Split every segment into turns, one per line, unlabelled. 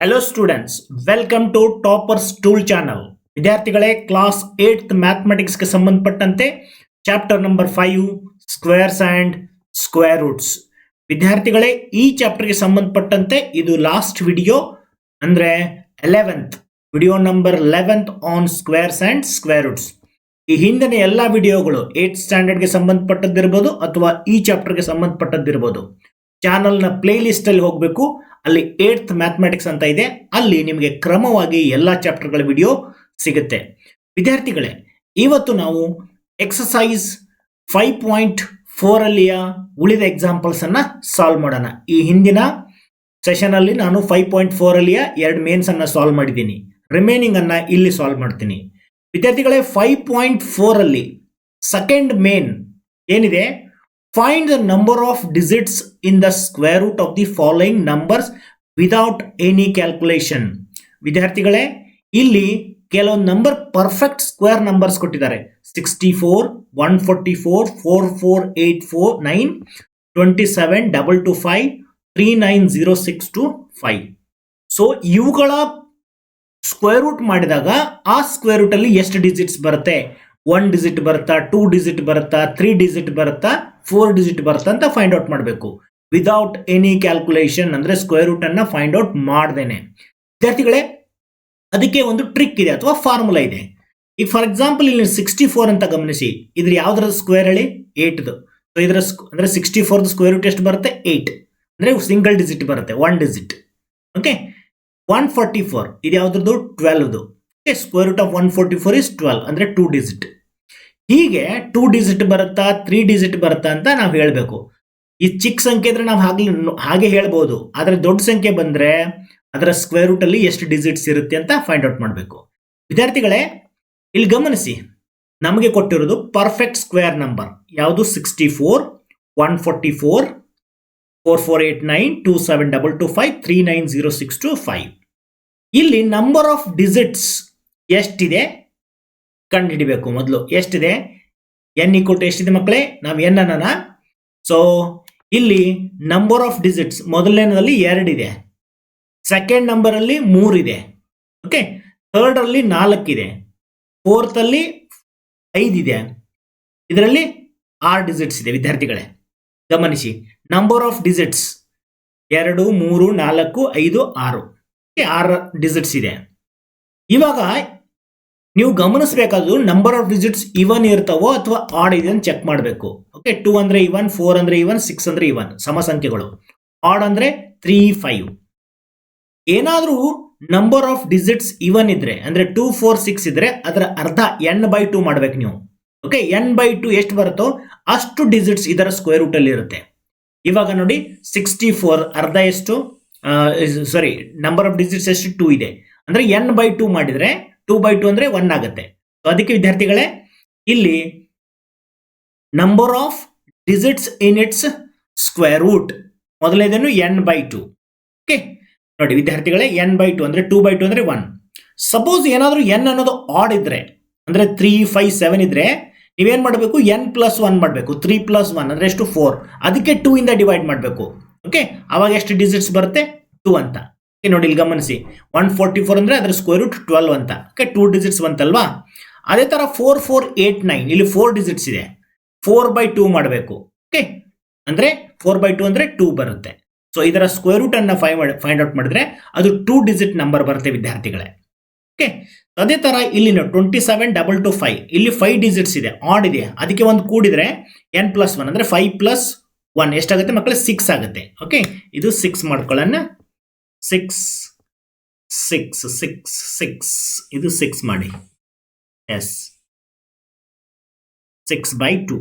Hello students, welcome to Toppers Tool Channel. ವಿದ್ಯಾರ್ಥಿಗಳೇ class 8th mathematics ಗೆ ಸಂಬಂಧಪಟ್ಟಂತೆ chapter number 5 squares and square roots. ವಿದ್ಯಾರ್ಥಿಗಳೇ ಈ chapter ಗೆ ಸಂಬಂಧಪಟ್ಟಂತೆ ಇದು ಲಾಸ್ಟ್ ವಿಡಿಯೋ ಅಂದ್ರೆ 11th video number 11th on squares and square roots. ಈ ಹಿಂದಿನ ಎಲ್ಲಾ ವಿಡಿಯೋಗಳು 8th ಸ್ಟ್ಯಾಂಡರ್ಡ್ ಗೆ ಸಂಬಂಧಪಟ್ಟದ್ದಿರಬಹುದು ಅಥವಾ ಈ ಚಾಪ್ಟರ್ ಗೆ ಸಂಬಂಧಪಟ್ಟದ್ದಿರಬಹುದು. ಚಾನಲ್ ನ ಪ್ಲೇ ಲಿಸ್ಟ್ ಅಲ್ಲಿ ಹೋಗಬೇಕು, ಅಲ್ಲಿ 8th ಮ್ಯಾಥಮೆಟಿಕ್ಸ್ ಅಂತ ಇದೆ, ಅಲ್ಲಿ ನಿಮಗೆ ಕ್ರಮವಾಗಿ ಎಲ್ಲಾ ಚಾಪ್ಟರ್ಗಳ ವಿಡಿಯೋ ಸಿಗುತ್ತೆ. ವಿದ್ಯಾರ್ಥಿಗಳೇ, ಇವತ್ತು ನಾವು ಎಕ್ಸಸೈಸ್ 5.4 ಅಲ್ಲಿಯ ಉಳಿದ ಎಕ್ಸಾಂಪಲ್ಸ್ ಅನ್ನ ಸಾಲ್ವ್ ಮಾಡೋಣ. ಈ ಹಿಂದಿನ ಸೆಷನ್ ಅಲ್ಲಿ ನಾನು 5.4 ಅಲ್ಲಿಯ 2 ಮೇನ್ಸ್ ಅನ್ನ ಸಾಲ್ವ್ ಮಾಡಿದ್ದೀನಿ. ರಿಮೈನಿಂಗ್ ಅನ್ನ ಇಲ್ಲಿ ಸಾಲ್ವ್ ಮಾಡ್ತೀನಿ. ವಿದ್ಯಾರ್ಥಿಗಳೇ, 5.4 ಅಲ್ಲಿ ಸೆಕೆಂಡ್ ಮೇನ್ ಏನಿದೆ, find the number of digits in the square root of the following numbers without any calculation. ವಿದ್ಯಾರ್ಥಿಗಳೇ, ಇಲ್ಲಿ ಕೆಲವೊಂದು ನಂಬರ್ ಪರ್ಫೆಕ್ಟ್ ಸ್ಕ್ವೇರ್ ನಂಬರ್ಸ್ ಕೊಟ್ಟಿದ್ದಾರೆ. 64, 144, 4484, 9, 27, 225, 39062, 5. ಸೊ ಇವುಗಳ ಸ್ಕ್ವೇರ್ ರೂಟ್ ಮಾಡಿದಾಗ ಆ ಸ್ಕ್ವೇರ್ ರೂಟ್ ಅಲ್ಲಿ ಎಷ್ಟು ಡಿಜಿಟ್ಸ್ ಬರುತ್ತೆ? 1 ಡಿಜಿಟ್ ಬರುತ್ತಾ, 2 ಡಿಜಿಟ್ ಬರುತ್ತಾ, 3 ಡಿಜಿಟ್ ಬರುತ್ತಾ, 4 ಡಿಜಿಟ್ ಬರುತ್ತಾ ಅಂತ ಫೈಂಡ್ ಔಟ್ ಮಾಡಬೇಕು. ವಿದೌಟ್ ಎನಿ ಕ್ಯಾಲ್ಕುಲೇಷನ್ ಅಂದ್ರೆ ಸ್ಕ್ವೇರ್ ರೂಟ್ ಅನ್ನ ಫೈಂಡ್ ಔಟ್ ಮಾಡ್ದೇನೆ. ವಿದ್ಯಾರ್ಥಿಗಳೇ, ಅದಕ್ಕೆ ಒಂದು ಟ್ರಿಕ್ ಇದೆ ಅಥವಾ ಫಾರ್ಮುಲಾ ಇದೆ. ಈಗ ಫಾರ್ ಎಕ್ಸಾಂಪಲ್ ಇಲ್ಲಿ 64 ಅಂತ ಗಮನಿಸಿ. ಇದ್ರ ಯಾವ್ದ್ರ ಸ್ಕ್ವೇರ್ ಹೇಳಿ? 8ದು. ಸೊ ಇದರ ಅಂದ್ರೆ 64 ಸ್ಕ್ವೇರ್ ರೂಟ್ ಎಷ್ಟು ಬರುತ್ತೆ? 8 ಅಂದ್ರೆ ಸಿಂಗಲ್ ಡಿಜಿಟ್ ಬರುತ್ತೆ, 1 ಡಿಜಿಟ್. ಓಕೆ. 144 ಇದು ಯಾವ್ದ್ರದ್ದು? 12ದು. ಸ್ಕ್ವೇರ್ ರೂಟ್ ಆಫ್ 144 ಇಸ್ 12 ಅಂದ್ರೆ 2 ಡಿಜಿಟ್. ಹೀಗೆ 2 ಡಿಜಿಟ್ ಬರುತ್ತಾ, 3 ಡಿಜಿಟ್ ಬರುತ್ತಾ ಅಂತ ನಾವು ಹೇಳಬೇಕು. ಈ ಚಿಕ್ಕ ಸಂಖ್ಯೆ ಇದ್ರೆ ನಾವು ಹಾಗೆ ಹೇಳ್ಬೋದು, ಆದ್ರೆ ದೊಡ್ಡ ಸಂಖ್ಯೆ ಬಂದ್ರೆ ಅದರ ಸ್ಕ್ವೇರ್ ರೂಟ್ ಅಲ್ಲಿ ಎಷ್ಟು ಡಿಜಿಟ್ಸ್ ಇರುತ್ತೆ ಅಂತ ಫೈಂಡ್ ಔಟ್ ಮಾಡಬೇಕು. ವಿದ್ಯಾರ್ಥಿಗಳೇ, ಇಲ್ಲಿ ಗಮನಿಸಿ, ನಮಗೆ ಕೊಟ್ಟಿರೋದು ಪರ್ಫೆಕ್ಟ್ ಸ್ಕ್ವೇರ್ ನಂಬರ್ ಯಾವುದು? 64, 144, 4489, 27225, 39062, 5. ಇಲ್ಲಿ ನಂಬರ್ ಆಫ್ ಡಿಜಿಟ್ಸ್ ಎಷ್ಟಿದೆ ಕಂಡುಹಿಡಿಬೇಕು. ಮೊದಲು ಎಷ್ಟಿದೆ? ಎನ್ ಈಕ್ವಲ್ ಟು ಎಷ್ಟಿದೆ ಮಕ್ಕಳೇ? ನಾವು ಎನ್ ಅನ್ನೋಣ. ಸೊ ಇಲ್ಲಿ ನಂಬರ್ ಆಫ್ ಡಿಜಿಟ್ಸ್ ಮೊದಲನೇದಲ್ಲಿ 2 ಇದೆ, ಸೆಕೆಂಡ್ ನಂಬರ್ ಅಲ್ಲಿ 3 ಇದೆ, ಓಕೆ, ಥರ್ಡ್ ಅಲ್ಲಿ 4 ಇದೆ, ಫೋರ್ತ್ ಅಲ್ಲಿ 5 ಇದೆ, ಇದರಲ್ಲಿ 6 ಡಿಜಿಟ್ಸ್ ಇದೆ. ವಿದ್ಯಾರ್ಥಿಗಳೇ ಗಮನಿಸಿ, ನಂಬರ್ ಆಫ್ ಡಿಜಿಟ್ಸ್ 2, 3, 4, 5, 6 6 ಡಿಜಿಟ್ಸ್ ಇದೆ. ಇವಾಗ ನೀವು ಗಮನಿಸಬೇಕಾದ್ರು ನಂಬರ್ ಆಫ್ ಡಿಜಿಟ್ಸ್ ಇವನ್ ಇರ್ತಾವೋ ಅಥವಾ ಆಡ್ ಇದೆ ಅಂತ ಚೆಕ್ ಮಾಡಬೇಕು. ಓಕೆ, 2 ಅಂದ್ರೆ ಇವನ್, 4 ಅಂದ್ರೆ ಇವನ್, 6 ಅಂದ್ರೆ ಇವನ್, ಸಮ ಸಂಖ್ಯೆಗಳು. ಆಡ್ ಅಂದ್ರೆ 3, 5. ಏನಾದ್ರೂ ನಂಬರ್ ಆಫ್ ಡಿಜಿಟ್ಸ್ ಇವನ್ ಇದ್ರೆ ಅಂದ್ರೆ 2, 4, 6 ಇದ್ರೆ ಅದರ ಅರ್ಧ n/2 ಮಾಡ್ಬೇಕು ನೀವು. ಓಕೆ, n/2 ಎಷ್ಟು ಬರುತ್ತೋ ಅಷ್ಟು ಡಿಜಿಟ್ಸ್ ಇದರ ಸ್ಕ್ವೇರ್ ರೂಟ್ ಅಲ್ಲಿ ಇರುತ್ತೆ. ಇವಾಗ ನೋಡಿ, 64 ಅರ್ಧ ಎಷ್ಟು? ಸಾರಿ, ನಂಬರ್ ಆಫ್ ಡಿಜಿಟ್ಸ್ ಎಷ್ಟು? 2 ಇದೆ ಅಂದ್ರೆ n/2 ಮಾಡಿದ್ರೆ 2/2 ಅಂದ್ರೆ 1 ಆಗುತ್ತೆ. ಅದಕ್ಕೆ ವಿದ್ಯಾರ್ಥಿಗಳೇ, ಇಲ್ಲಿ number of digits in its square root ಮೊದಲನೇದೇನು n/2. ಓಕೆ, ನೋಡಿ ವಿದ್ಯಾರ್ಥಿಗಳೇ, n/2 ಅಂದ್ರೆ 2/2 ಅಂದ್ರೆ 1. ಸಪೋಸ್ ಏನಾದ್ರೂ n ಅನ್ನೋದು ಆಡ್ ಇದ್ರೆ ಅಂದ್ರೆ 3, 5, 7 ಇದ್ರೆ ನೀವೇನ್ ಮಾಡಬೇಕು? n+1 ಮಾಡಬೇಕು. 3+1 ಅಂದ್ರೆ ಎಷ್ಟು? 4. ಅದಕ್ಕೆ 2 ಇಂದ ಡಿವೈಡ್ ಮಾಡಬೇಕು. ಓಕೆ, ಅವಾಗ ಎಷ್ಟು ಡಿಜಿಟ್ಸ್ ಬರುತ್ತೆ? 2 ಅಂತ. ನೋಡಿ ಇಲ್ಲಿ ಗಮನಿಸಿ, 144 ಅಂದ್ರೆ ಅದರ ಸ್ಕ್ವೇರ್ ರೂಟ್ 12 ಅಂತ. ಓಕೆ, 2 ಡಿಜಿಟ್ಸ್ ಬಂತಲ್ವಾ? ಅದೇ ತರ 4489 ಇಲ್ಲಿ 4 ಡಿಜಿಟ್ಸ್ ಇದೆ, 4/2 ಮಾಡಬೇಕು. ಓಕೆ, ಅಂದ್ರೆ 4/2 ಅಂದ್ರೆ 2 ಬರುತ್ತೆ. ಸೊ ಇದರ ಸ್ಕ್ವೇರ್ ರೂಟ್ ಅನ್ನ ಫೈಂಡ್ ಔಟ್ ಮಾಡಿದ್ರೆ ಅದು 2 ಡಿಜಿಟ್ ನಂಬರ್ ಬರುತ್ತೆ ವಿದ್ಯಾರ್ಥಿಗಳೇ. ಓಕೆ, ಅದೇ ತರ ಇಲ್ಲಿ 27225 ಇಲ್ಲಿ 5 ಡಿಜಿಟ್ಸ್ ಇದೆ, ಆಡ್ ಇದೆ, ಅದಕ್ಕೆ ಒಂದು ಕೂಡಿದ್ರೆ n+1 ಅಂದ್ರೆ 5+1 ಎಷ್ಟಾಗುತ್ತೆ ಮಕ್ಕಳೇ? 6 ಆಗುತ್ತೆ. ಓಕೆ, ಇದು 6 ಮಾಡ್ಕೊಳ್ಳೋಣ. 6, 6, 6, 6 ಇದು 6 ಮಾಡಿ. ಎಸ್, 6/2.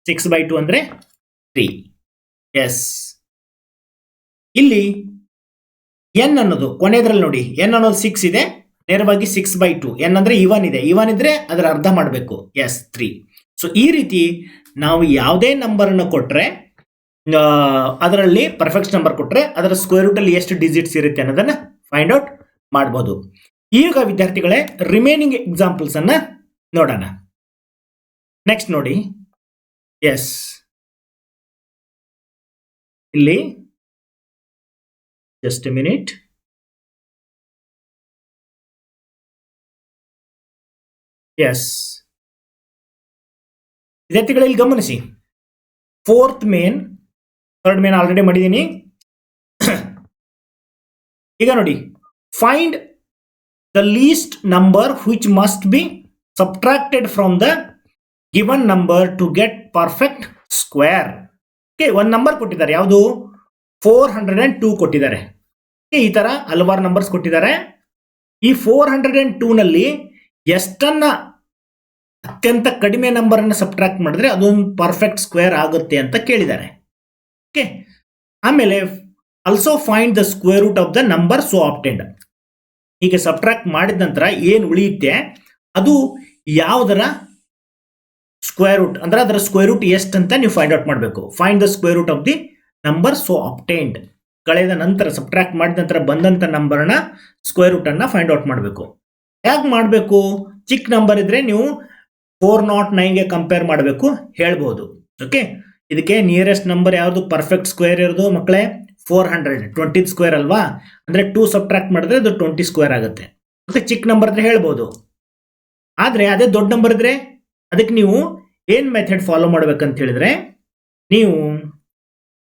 6/2 ಅಂದ್ರೆ 3. ಎಸ್, ಇಲ್ಲಿ n ಅನ್ನೋದು ಕೊನೆದ್ರಲ್ಲಿ ನೋಡಿ, n ಅನ್ನೋದು 6 ಇದೆ, ನೇರವಾಗಿ 6/2. n ಅಂದ್ರೆ ಇವನ್ ಇದೆ, ಇವನ್ ಇದ್ರೆ ಅದರ ಅರ್ಧ ಮಾಡಬೇಕು. ಎಸ್, 3. ಸೊ ಈ ರೀತಿ ನಾವು ಯಾವುದೇ ನಂಬರ್ ಅನ್ನು ಕೊಟ್ರೆ, ಅದರಲ್ಲಿ ಪರ್ಫೆಕ್ಟ್ ನಂಬರ್ ಕೊಟ್ರೆ ಅದರ ಸ್ಕ್ವೇರ್ ರೂಟ್ ಅಲ್ಲಿ ಎಷ್ಟು ಡಿಜಿಟ್ಸ್ ಇರುತ್ತೆ ಅನ್ನೋದನ್ನ ಫೈಂಡ್ ಔಟ್ ಮಾಡಬಹುದು. ಈಗ ವಿದ್ಯಾರ್ಥಿಗಳೇ, ರಿಮೈನಿಂಗ್ ಎಕ್ಸಾಂಪಲ್ಸ್ ಅನ್ನ ನೋಡೋಣ. ನೆಕ್ಸ್ಟ್ ನೋಡಿ, ಎಸ್, ಇಲ್ಲಿ ಜಸ್ಟ್ ಎ ಮಿನಿಟ್. ಎಸ್, ವಿದ್ಯಾರ್ಥಿಗಳಲ್ಲಿ ಗಮನಿಸಿ, fourth main, third main already ಮಾಡಿದ್ದೀನಿ. ಈಗ ನೋಡಿ, find the least number which must B subtracted from the given number to get perfect square. Okay, ಒಂದು ನಂಬರ್ ಕೊಟ್ಟಿದ್ದಾರೆ, ಯಾವುದು 402 ಕೊಟ್ಟಿದ್ದಾರೆ. ಈ ತರ ಹಲವಾರು ನಂಬರ್ಸ್ ಕೊಟ್ಟಿದ್ದಾರೆ. ಈ 402 ನಲ್ಲಿ ಎಷ್ಟನ್ನ ಅತ್ಯಂತ ಕಡಿಮೆ ನಂಬರ್ ಅನ್ನು ಸಬ್ಟ್ರಾಕ್ಟ್ ಮಾಡಿದ್ರೆ ಅದೊಂದು ಪರ್ಫೆಕ್ಟ್ ಸ್ಕ್ವೇರ್ ಆಗುತ್ತೆ ಅಂತ ಕೇಳಿದ್ದಾರೆ. ಓಕೆ, ಆಮೇಲೆ also find the square root of the number so obtained. ಹೀಗೆ ಸಬ್ಟ್ರಾಕ್ಟ್ ಮಾಡಿದ ನಂತರ ಏನು ಉಳಿಯುತ್ತೆ ಅದು ಯಾವುದರ ಸ್ಕ್ವೇರ್ ರೂಟ್, ಅಂದ್ರೆ ಅದರ ಸ್ಕ್ವೇರ್ ರೂಟ್ ಎಷ್ಟು ಅಂತ ನೀವು ಫೈಂಡ್ ಔಟ್ ಮಾಡಬೇಕು. Find the square root of the number so obtained. ಕಳೆದ ನಂತರ ಸಬ್ಟ್ರಾಕ್ಟ್ ಮಾಡಿದ ನಂತರ ಬಂದಂತ ನಂಬರ್ನ ಸ್ಕ್ವೇರ್ ರೂಟ್ ಅನ್ನ ಫೈಂಡ್ ಔಟ್ ಮಾಡಬೇಕು. ಹೇಗೆ ಮಾಡಬೇಕು? ಚಿಕ್ಕ ನಂಬರ್ ಇದ್ರೆ ನೀವು 409ಗೆ ಕಂಪೇರ್ ಮಾಡಬೇಕು ಹೇಳ್ಬೋದು. ಓಕೆ, ಇದಕ್ಕೆ ನಿಯರೆಸ್ಟ್ ನಂಬರ್ ಯಾವುದು ಪರ್ಫೆಕ್ಟ್ ಸ್ಕ್ವೇರ್ ಇರೋದು ಮಕ್ಕಳೇ? 400, 20 ಸ್ಕ್ವೇರ್ ಅಲ್ವಾ? ಅಂದ್ರೆ 2 ಸಬ್ಟ್ರಾಕ್ಟ್ ಮಾಡಿದ್ರೆ ಅದು 20 ಸ್ಕ್ವೇರ್ ಆಗುತ್ತೆ. ಮತ್ತೆ ಚಿಕ್ಕ ನಂಬರ್ ಇದ್ರೆ ಹೇಳ್ಬೋದು. ಆದ್ರೆ ಅದೇ ದೊಡ್ಡ ನಂಬರ್ ಇದ್ರೆ ಅದಕ್ಕೆ ನೀವು ಏನ್ ಮೆಥಡ್ ಫಾಲೋ ಮಾಡ್ಬೇಕಂತ ಹೇಳಿದ್ರೆ, ನೀವು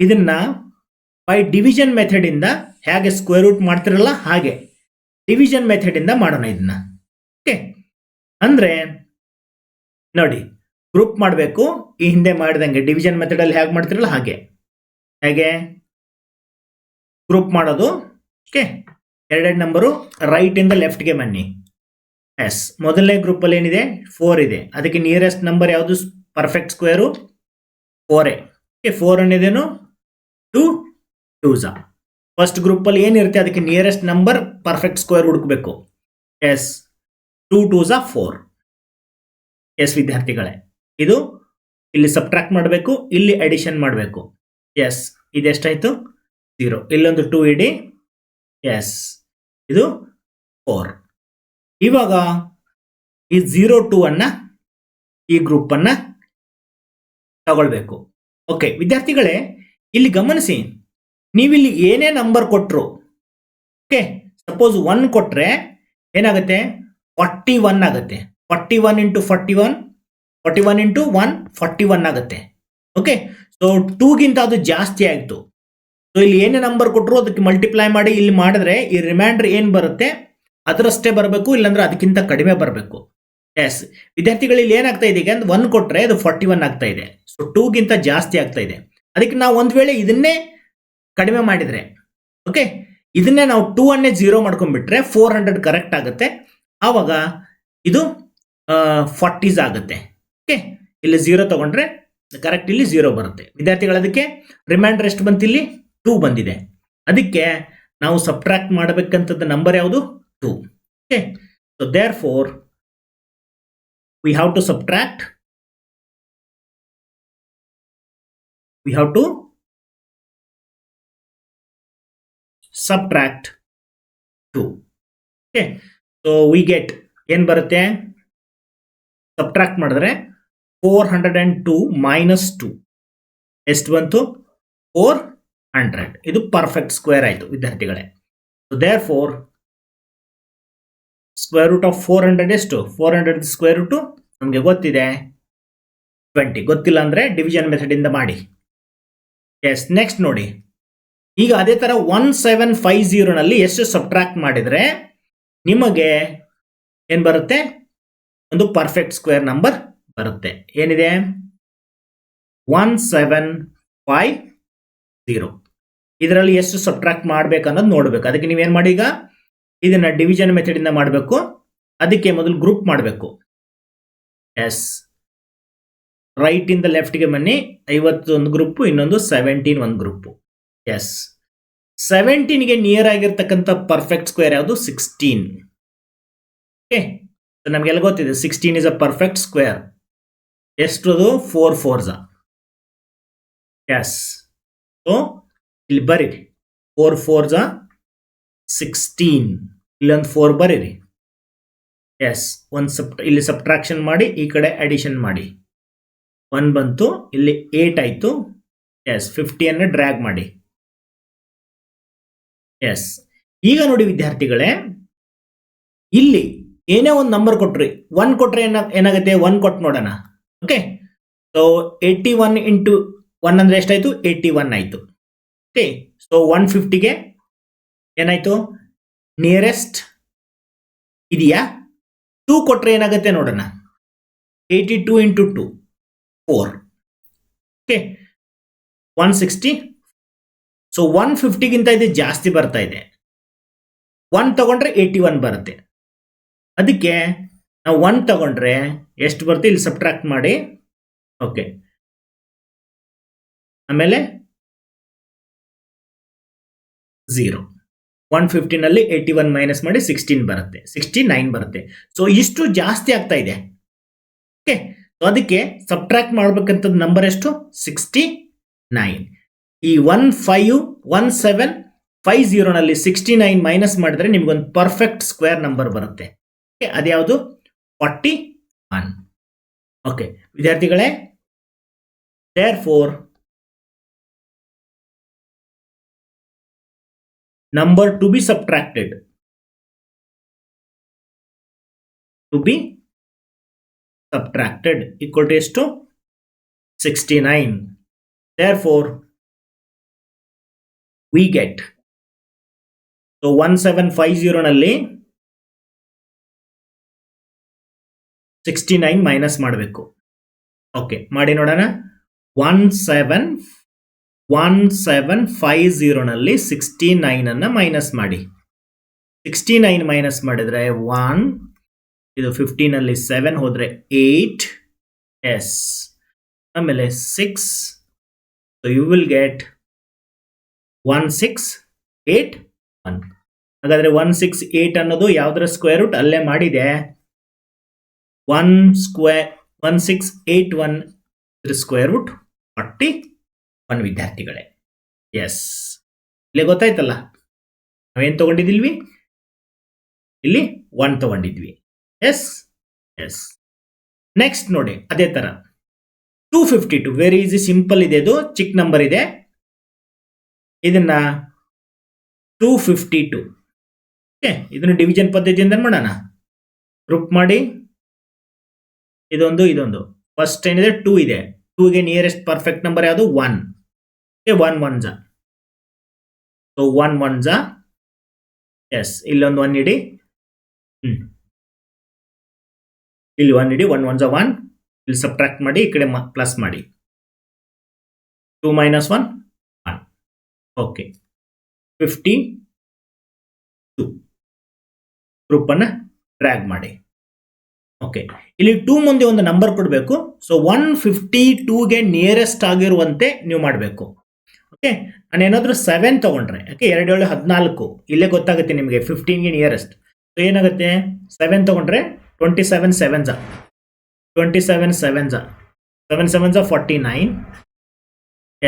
ಇದನ್ನ ಬೈ ಡಿವಿಷನ್ ಮೆಥಡ್ ಇಂದ ಹೇಗೆ ಸ್ಕ್ವೇರ್ ರೂಟ್ ಮಾಡ್ತಿರಲ್ಲ ಹಾಗೆ ಡಿವಿಷನ್ ಮೆಥಡ್ ಇಂದ ಮಾಡೋಣ ಇದನ್ನ. ಓಕೆ, ಅಂದ್ರೆ ನೋಡಿ, ಗ್ರೂಪ್ ಮಾಡಬೇಕು. ಈ ಹಿಂದೆ ಮಾಡಿದಂಗೆ ಡಿವಿಷನ್ ಮೆಥಡ್ ಅಲ್ಲಿ ಹೇಗೆ ಮಾಡ್ತಿರಲ್ಲ ಹಾಗೆ ಹೇಗೆ ಗ್ರೂಪ್ ಮಾಡೋದು. ಓಕೆ, ಎರಡೆರಡು ನಂಬರು ರೈಟ್ ಇಂದ ಲೆಫ್ಟ್ಗೆ ಬನ್ನಿ. ಎಸ್, ಮೊದಲನೇ ಗ್ರೂಪ್ ಅಲ್ಲಿ ಏನಿದೆ 4 ಇದೆ, ಅದಕ್ಕೆ ನಿಯರೆಸ್ಟ್ ನಂಬರ್ ಯಾವುದು ಪರ್ಫೆಕ್ಟ್ ಸ್ಕ್ವೇರು? 4. ಓಕೆ, 4 ಅನ್ನೋದೇನು 2 2s. ಫಸ್ಟ್ ಗ್ರೂಪ್ ಅಲ್ಲಿ ಏನಿರುತ್ತೆ ಅದಕ್ಕೆ ನಿಯರೆಸ್ಟ್ ನಂಬರ್ ಪರ್ಫೆಕ್ಟ್ ಸ್ಕ್ವೇರ್ ಹುಡುಕಬೇಕು. Yes, 2 2s 4. ಎಸ್ ವಿದ್ಯಾರ್ಥಿಗಳೇ, ಇದು ಇಲ್ಲಿ ಸಬ್ಟ್ರಾಕ್ಟ್ ಮಾಡಬೇಕು, ಇಲ್ಲಿ ಅಡಿಷನ್ ಮಾಡಬೇಕು. ಎಸ್, ಇದೆಷ್ಟಾಯ್ತು? 0. ಇಲ್ಲೊಂದು 2 ಇಡಿ. ಎಸ್, ಇದು 4. ಇವಾಗ ಈ 0 2 ಅನ್ನ ಈ ಗ್ರೂಪ್ ಅನ್ನ ತಗೊಳ್ಬೇಕು. ಓಕೆ ವಿದ್ಯಾರ್ಥಿಗಳೇ, ಇಲ್ಲಿ ಗಮನಿಸಿ, ನೀವಿಲ್ಲಿ ಏನೇ ನಂಬರ್ ಕೊಟ್ಟರು, ಓಕೆ, ಸಪೋಸ್ 1 ಕೊಟ್ರೆ ಏನಾಗುತ್ತೆ? 41 ಆಗುತ್ತೆ. 41 ಇಂಟು 41, 41 ಇಂಟು 1 41 ಆಗುತ್ತೆ. ಓಕೆ, ಸೊ 2ಗಿಂತ ಅದು ಜಾಸ್ತಿ ಆಯಿತು. ಸೊ ಇಲ್ಲಿ ಏನೇ ನಂಬರ್ ಕೊಟ್ಟರು ಅದಕ್ಕೆ ಮಲ್ಟಿಪ್ಲೈ ಮಾಡಿ ಇಲ್ಲಿ ಮಾಡಿದ್ರೆ ಈ ರಿಮೈಂಡರ್ ಏನು ಬರುತ್ತೆ ಅದರಷ್ಟೇ ಬರಬೇಕು, ಇಲ್ಲಾಂದ್ರೆ ಅದಕ್ಕಿಂತ ಕಡಿಮೆ ಬರಬೇಕು. ಎಸ್ ವಿದ್ಯಾರ್ಥಿಗಳು, ಇಲ್ಲಿ ಏನಾಗ್ತಾ ಇದೆ? ಈಗ 1 ಕೊಟ್ರೆ ಅದು 41 ಆಗ್ತಾ ಇದೆ. ಸೊ 2ಗಿಂತ ಜಾಸ್ತಿ ಆಗ್ತಾ ಇದೆ. ಅದಕ್ಕೆ ನಾವು ಒಂದು ವೇಳೆ ಇದನ್ನೇ ಕಡಿಮೆ ಮಾಡಿದ್ರೆ, ಓಕೆ, ಇದನ್ನೇ ನಾವು 2 ಅನ್ನೇ 0 ಮಾಡ್ಕೊಂಡ್ಬಿಟ್ರೆ 400 ಕರೆಕ್ಟ್ ಆಗುತ್ತೆ. ಆವಾಗ ಇದು 40s ಆಗುತ್ತೆ. ಓಕೆ, ಇಲ್ಲಿ 0 ತಗೊಂಡ್ರೆ ಕರೆಕ್ಟ್ ಇಲ್ಲಿ 0 ಬರುತ್ತೆ. ವಿದ್ಯಾರ್ಥಿಗಳು, ಅದಕ್ಕೆ ರಿಮೈಂಡರ್ ಎಷ್ಟು ಬಂತು? ಇಲ್ಲಿ 2 ಬಂದಿದೆ. ಅದಕ್ಕೆ ನಾವು ಸಬ್ಟ್ರಾಕ್ಟ್ ಮಾಡಬೇಕಂತದ್ದು ನಂಬರ್ ಯಾವುದು? 2. Okay, so therefore we have to subtract 2. Okay, so we get ಏನು ಬರುತ್ತೆ? ಸಬ್ಟ್ರಾಕ್ಟ್ ಮಾಡಿದ್ರೆ 402 ಮೈನಸ್ 2 ಎಷ್ಟು ಬಂತು? 400. ಇದು ಪರ್ಫೆಕ್ಟ್ ಸ್ಕ್ವೇರ್ ಆಯಿತು ವಿದ್ಯಾರ್ಥಿಗಳೇ. So therefore square root of 400 ಎಷ್ಟು? 400 ಸ್ಕ್ವೇರ್ ರೂಟು ನಮಗೆ ಗೊತ್ತಿದೆ 20. ಗೊತ್ತಿಲ್ಲ ಅಂದರೆ ಡಿವಿಷನ್ ಮೆಥಡ್ ಇಂದ ಮಾಡಿ. ಎಸ್, ನೆಕ್ಸ್ಟ್ ನೋಡಿ, ಈಗ ಅದೇ ಥರ 1750 ನಲ್ಲಿ ಎಷ್ಟು ಸಬ್ಟ್ರಾಕ್ಟ್ ಮಾಡಿದರೆ ನಿಮಗೆ ಏನು ಬರುತ್ತೆ? ಒಂದು ಪರ್ಫೆಕ್ಟ್ ಸ್ಕ್ವೇರ್ ನಂಬರ್ ಬರುತ್ತೆ. ಏನಿದೆ? 1750. ಇದರಲ್ಲಿ ಎಷ್ಟು ಸಬ್ಟ್ರಾಕ್ಟ್ ಮಾಡ್ಬೇಕು ಅನ್ನೋದು ನೋಡ್ಬೇಕು. ಅದಕ್ಕೆ ನೀವೇನು ಮಾಡಿ, ಈಗ ಇದನ್ನ ಡಿವಿಷನ್ ಮೆಥಡ್ ಇಂದ ಮಾಡಬೇಕು. ಅದಕ್ಕೆ ಮೊದಲು ಗ್ರೂಪ್ ಮಾಡಬೇಕು. ಎಸ್, ರೈಟ್ ಇಂದ ಲೆಫ್ಟ್ಗೆ ಬನ್ನಿ. 50 ಒಂದು ಗ್ರೂಪು, ಇನ್ನೊಂದು 17 ಒಂದು ಗ್ರೂಪು. ಎಸ್, 17ಗೆ ನಿಯರ್ ಆಗಿರ್ತಕ್ಕಂಥ ಪರ್ಫೆಕ್ಟ್ ಸ್ಕ್ವೇರ್ ಯಾವುದು? 16. ಓಕೆ, ನಮಗೆಲ್ಲ ಗೊತ್ತಿದೆ 16 ಇಸ್ ಅ ಪರ್ಫೆಕ್ಟ್ ಸ್ಕ್ವೇರ್. ಎಷ್ಟು? 4 4s. ಎಸ್, ಸೊ ಇಲ್ಲಿ ಬರೀರಿ 4 4s 16. ಇಲ್ಲೊಂದು 4 ಬರೀರಿ. ಎಸ್, ಇಲ್ಲಿ ಸಬ್ಟ್ರಾಕ್ಷನ್ ಮಾಡಿ, ಈ ಕಡೆ ಅಡಿಷನ್ ಮಾಡಿ. 1 ಬಂತು, ಇಲ್ಲಿ 8 ಆಯಿತು. ಎಸ್, 50 ಡ್ರ್ಯಾಗ್ ಮಾಡಿ. ಎಸ್. ಈಗ ನೋಡಿ ವಿದ್ಯಾರ್ಥಿಗಳೇ, ಇಲ್ಲಿ ಏನೇ ಒಂದು ನಂಬರ್ ಕೊಟ್ರಿ, 1 ಕೊಟ್ರೆ ಏನಾಗುತ್ತೆ, 1 ಕೊಟ್ಟು ನೋಡೋಣ. ಓಕೆ, ಸೊ 81 ಇಂಟು 1 ಅಂದ್ರೆ ಎಷ್ಟಾಯ್ತು, 81 ಆಯ್ತು. ಓಕೆ, ಸೊ 150ಗೆ ಏನಾಯ್ತು, ನಿಯರೆಸ್ಟ್ ಇದೆಯಾ? 2 ಕೊಟ್ರೆ ಏನಾಗುತ್ತೆ ನೋಡೋಣ. 82 ಇಂಟು 2 4. ಓಕೆ, 160. ಸೊ 150ಗಿಂತ ಇದು ಜಾಸ್ತಿ ಬರ್ತಾ ಇದೆ. 1 ತಗೊಂಡ್ರೆ 81 ಬರುತ್ತೆ. ಅದಕ್ಕೆ ನಾವು 1 ತಗೊಂಡ್ರೆ ಎಷ್ಟು ಬರುತ್ತೆ, ಇಲ್ಲಿ ಸಬ್ಟ್ರಾಕ್ಟ್ ಮಾಡಿ. ಓಕೆ, ಆಮೇಲೆ 0. 150ನಲ್ಲಿ 81 ಮೈನಸ್ ಮಾಡಿ 16 ಬರುತ್ತೆ, 69 ಬರುತ್ತೆ. ಸೊ ಇಷ್ಟು ಜಾಸ್ತಿ ಆಗ್ತಾ ಇದೆ. ಓಕೆ, ಸೊ ಅದಕ್ಕೆ ಸಬ್ಟ್ರಾಕ್ಟ್ ಮಾಡ್ಬೇಕಂತ ನಂಬರ್ ಎಷ್ಟು, 69. ಈ 151750ನಲ್ಲಿ 69 ಮೈನಸ್ ಮಾಡಿದ್ರೆ ನಿಮ್ಗೊಂದು ಪರ್ಫೆಕ್ಟ್ ಸ್ಕ್ವೇರ್ ನಂಬರ್ ಬರುತ್ತೆ. ಅದ್ಯಾವುದು, 41. ಓಕೆ ವಿದ್ಯಾರ್ಥಿಗಳೇ, therefore number to be subtracted equal to ಎಷ್ಟು, 69. therefore we get, so 1750ನಲ್ಲಿ 69 minus ಮಾಡಬೇಕು. ಓಕೆ, ಮಾಡಿ ನೋಡೋಣ. 1750ನಲ್ಲಿ 69 ಅನ್ನ ಮೈನಸ್ ಮಾಡಿ. 69 ಮೈನಸ್ ಮಾಡಿದ್ರೆ 1, ಇದು 15ನಲ್ಲಿ 7 ಹೋದ್ರೆ 8, ಎಸ್, ಆಮೇಲೆ 6. So you will get 1681. ಹಾಗಾದ್ರೆ 168 ಅನ್ನೋದು ಯಾವ್ದರ ಸ್ಕ್ವೇರ್ ರೂಟ್, ಅಲ್ಲೇ ಮಾಡಿದೆ. 1681 ಸ್ಕ್ವೇರ್ ರೂಟ್ 41 ವಿದ್ಯಾರ್ಥಿಗಳೇ. ಎಸ್, ಇಲ್ಲಿ ಗೊತ್ತಾಯ್ತಲ್ಲ, ನಾವೇನ್ ತಗೊಂಡಿದ್ವಿ, ಇಲ್ಲಿ 1 ತಗೊಂಡಿದ್ವಿ. S S. ನೆಕ್ಸ್ಟ್ ನೋಡಿ, ಅದೇ ತರ 252 ವೆರಿ ಈಸಿ, ಸಿಂಪಲ್ ಇದೆ, ಇದು ಚಿಕ್ಕ ನಂಬರ್ ಇದೆ. ಇದನ್ನ 252, ಓಕೆ, ಇದನ್ನು ಡಿವಿಷನ್ ಪದ್ಧತಿಯಿಂದ ಮಾಡೋಣ. ಗ್ರೂಪ್ ಮಾಡಿ, ಇದೊಂದು ಫಸ್ಟ್ ಏನಿದೆ 2 ಇದೆ. 2ಗೆ ನಿಯರೆಸ್ಟ್ ಪರ್ಫೆಕ್ಟ್ ನಂಬರ್ ಯಾವುದು, 1. 1 1 ಜಾ, ಸೊ 1 1 ಜಾ, ಎಸ್, ಇಲ್ಲೊಂದು 1 ಇಡಿ, ಇಲ್ಲಿ 1 ಇಡಿ, 1 1 ಜಾ 1, ಇಲ್ಲಿ ಸಬ್ಟ್ರಾಕ್ಟ್ ಮಾಡಿ, ಈ ಕಡೆ ಪ್ಲಸ್ ಮಾಡಿ. 2 ಮೈನಸ್ 1 1. ಓಕೆ, 52 ಗ್ರೂಪ್ ಅನ್ನ ಡ್ರ್ಯಾಗ್ ಮಾಡಿ. ಓಕೆ, ಇಲ್ಲಿ 2 ಮುಂದೆ ಒಂದು ನಂಬರ್ ಕೊಡಬೇಕು. ಸೊ 152ಗೆ ನಿಯರೆಸ್ಟ್ ಆಗಿರುವಂತೆ ನೀವು ಮಾಡಬೇಕು. ಓಕೆ, ನಾನು ಏನಾದರೂ 7 ತಗೊಂಡ್ರೆ, ಓಕೆ, 2 7 14, ಇಲ್ಲೇ ಗೊತ್ತಾಗುತ್ತೆ ನಿಮಗೆ 15ಗೆ ನಿಯರೆಸ್ಟ್. ಸೊ ಏನಾಗುತ್ತೆ, 7 ತಗೊಂಡ್ರೆ 27 7 ಜಾ, 27 7 ಜಾ, 7 7 ಜಾ 49,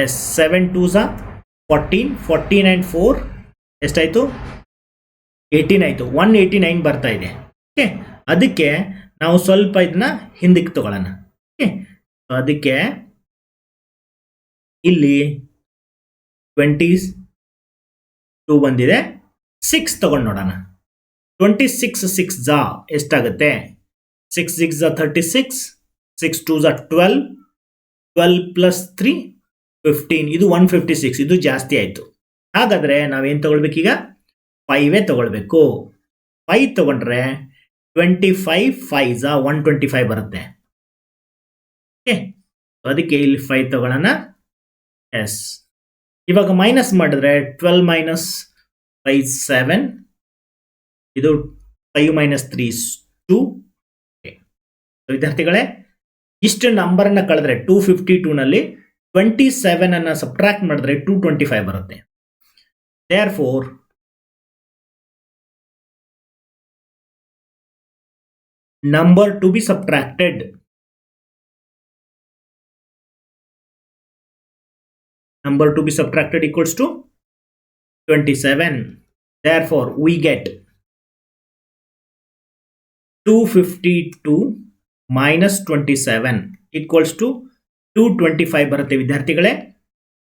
ಎಸ್, 7 2 ಜಾ 14, 14 and 4 ಎಷ್ಟಾಯ್ತು, 18 ಆಯ್ತು. 189 ಬರ್ತಾ ಇದೆ. ಓಕೆ, ಅದಕ್ಕೆ ನಾವು ಸ್ವಲ್ಪ ಇದನ್ನ ಹಿಂದಕ್ಕೆ ತಗೊಳ್ಳೋಣ. ಓಕೆ, ಅದಕ್ಕೆ ಇಲ್ಲಿ 22 ಬಂದಿದೆ, 6 ತಗೊಂಡು ನೋಡೋಣ. 26 6 ಜಾ ಎಷ್ಟಾಗುತ್ತೆ, 6 6 ಜಾ 36, 6 2 ಜಾ 12, 12 ಪ್ಲಸ್ 3 15, ಇದು 156, ಇದು ಜಾಸ್ತಿ ಆಯ್ತು. ಹಾಗಾದ್ರೆ ನಾವೇನ್ ತಗೊಳ್ಬೇಕೀಗ, 5 ತಗೊಳ್ಬೇಕು. 5 ತಗೊಂಡ್ರೆ 25 5 ಜಾ 125 ಬರುತ್ತೆ. ಓಕೆ, ಅದಕ್ಕೆ ಇಲ್ಲಿ 5 ತಗೊಳ್ಳೋಣ. ಎಸ್, ಇವಾಗ ಮೈನಸ್ ಮಾಡಿದ್ರೆ 12 ಮೈನಸ್ 5 7, ಇದು 5 ಮೈನಸ್ 3 2. ವಿದ್ಯಾರ್ಥಿಗಳೇ, ಇಷ್ಟು ನಂಬರ್ ಅನ್ನ ಕಳೆದ್ರೆ 252ನಲ್ಲಿ 27 ಅನ್ನ ಸಬ್ಟ್ರಾಕ್ಟ್ ಮಾಡಿದ್ರೆ 225 ಬರುತ್ತೆ. therefore number to be subtracted equals to 27. therefore we get 252 minus 27 equals to 225 ಬರುತ್ತೆ ವಿದ್ಯಾರ್ಥಿಗಳೇ.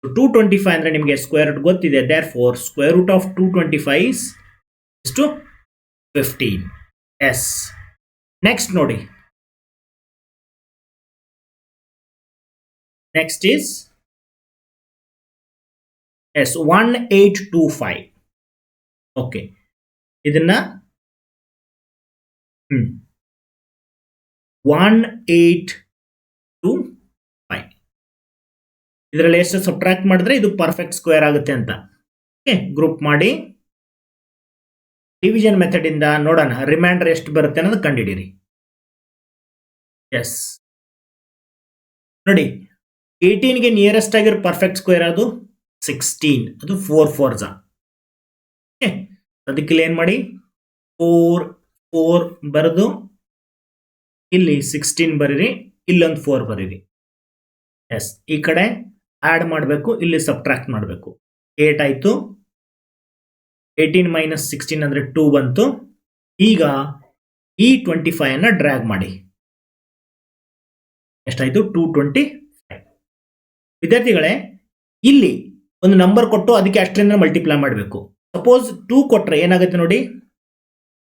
225 ಅಂದ್ರೆ ನಿಮಗೆ ಸ್ಕ್ವೇರ್ ರೂಟ್ ಗೊತ್ತಿದೆ. Therefore square root of 225 is ಎಷ್ಟು 15. ಎಸ್. ನೆಕ್ಸ್ಟ್ ನೋಡಿ, ನೆಕ್ಸ್ಟ್ ಇಸ್ ಎಸ್ 1825. ಓಕೆ, ಇದನ್ನ 1825 ಇದರಲ್ಲಿ ಎಷ್ಟು ಸಬ್ಟ್ರಾಕ್ಟ್ ಮಾಡಿದ್ರೆ ಇದು ಪರ್ಫೆಕ್ಟ್ ಸ್ಕ್ವೇರ್ ಆಗುತ್ತೆ ಅಂತ. ಓಕೆ, ಗ್ರೂಪ್ ಮಾಡಿ ಡಿವಿಷನ್ ಮೆಥಡ್ ಇಂದ ನೋಡೋಣ ರಿಮೈಂಡರ್ ಎಷ್ಟು ಬರುತ್ತೆ ಅನ್ನೋದು ಕಂಡುಹಿಡಿಯಿರಿ. ಎಸ್ ನೋಡಿ, 18ಗೆ ನಿಯರೆಸ್ಟ್ ಆಗಿರೋ ಪರ್ಫೆಕ್ಟ್ ಸ್ಕ್ವೇರ್ ಅದು 16, ಅದು 4 4s. ಓಕೆ, ಅದಕ್ಕೆ ಏನ್ ಮಾಡಿ 4 4 ಬರೆದು ಇಲ್ಲಿ 16 ಬರೀರಿ, ಇಲ್ಲೊಂದು 4 ಬರೀರಿ. ಎಸ್, ಈ ಕಡೆ ಆಡ್ ಮಾಡಬೇಕು, ಇಲ್ಲಿ ಸಬ್ಟ್ರಾಕ್ಟ್ ಮಾಡಬೇಕು. 8 ಆಯ್ತು, 18 ಮೈನಸ್ 16 ಅಂದ್ರೆ 2 ಬಂತು. ಈಗ ಈ 25 ಅನ್ನ ಡ್ರ್ಯಾಗ್ ಮಾಡಿ, ಎಷ್ಟಾಯ್ತು 225. ವಿದ್ಯಾರ್ಥಿಗಳೇ, ಇಲ್ಲಿ ಒಂದು ನಂಬರ್ ಕೊಟ್ಟು ಅದಕ್ಕೆ ಅಷ್ಟರಿಂದ ಮಲ್ಟಿಪ್ಲೈ ಮಾಡಬೇಕು. ಸಪೋಸ್ 2 ಕೊಟ್ರೆ ಏನಾಗುತ್ತೆ ನೋಡಿ,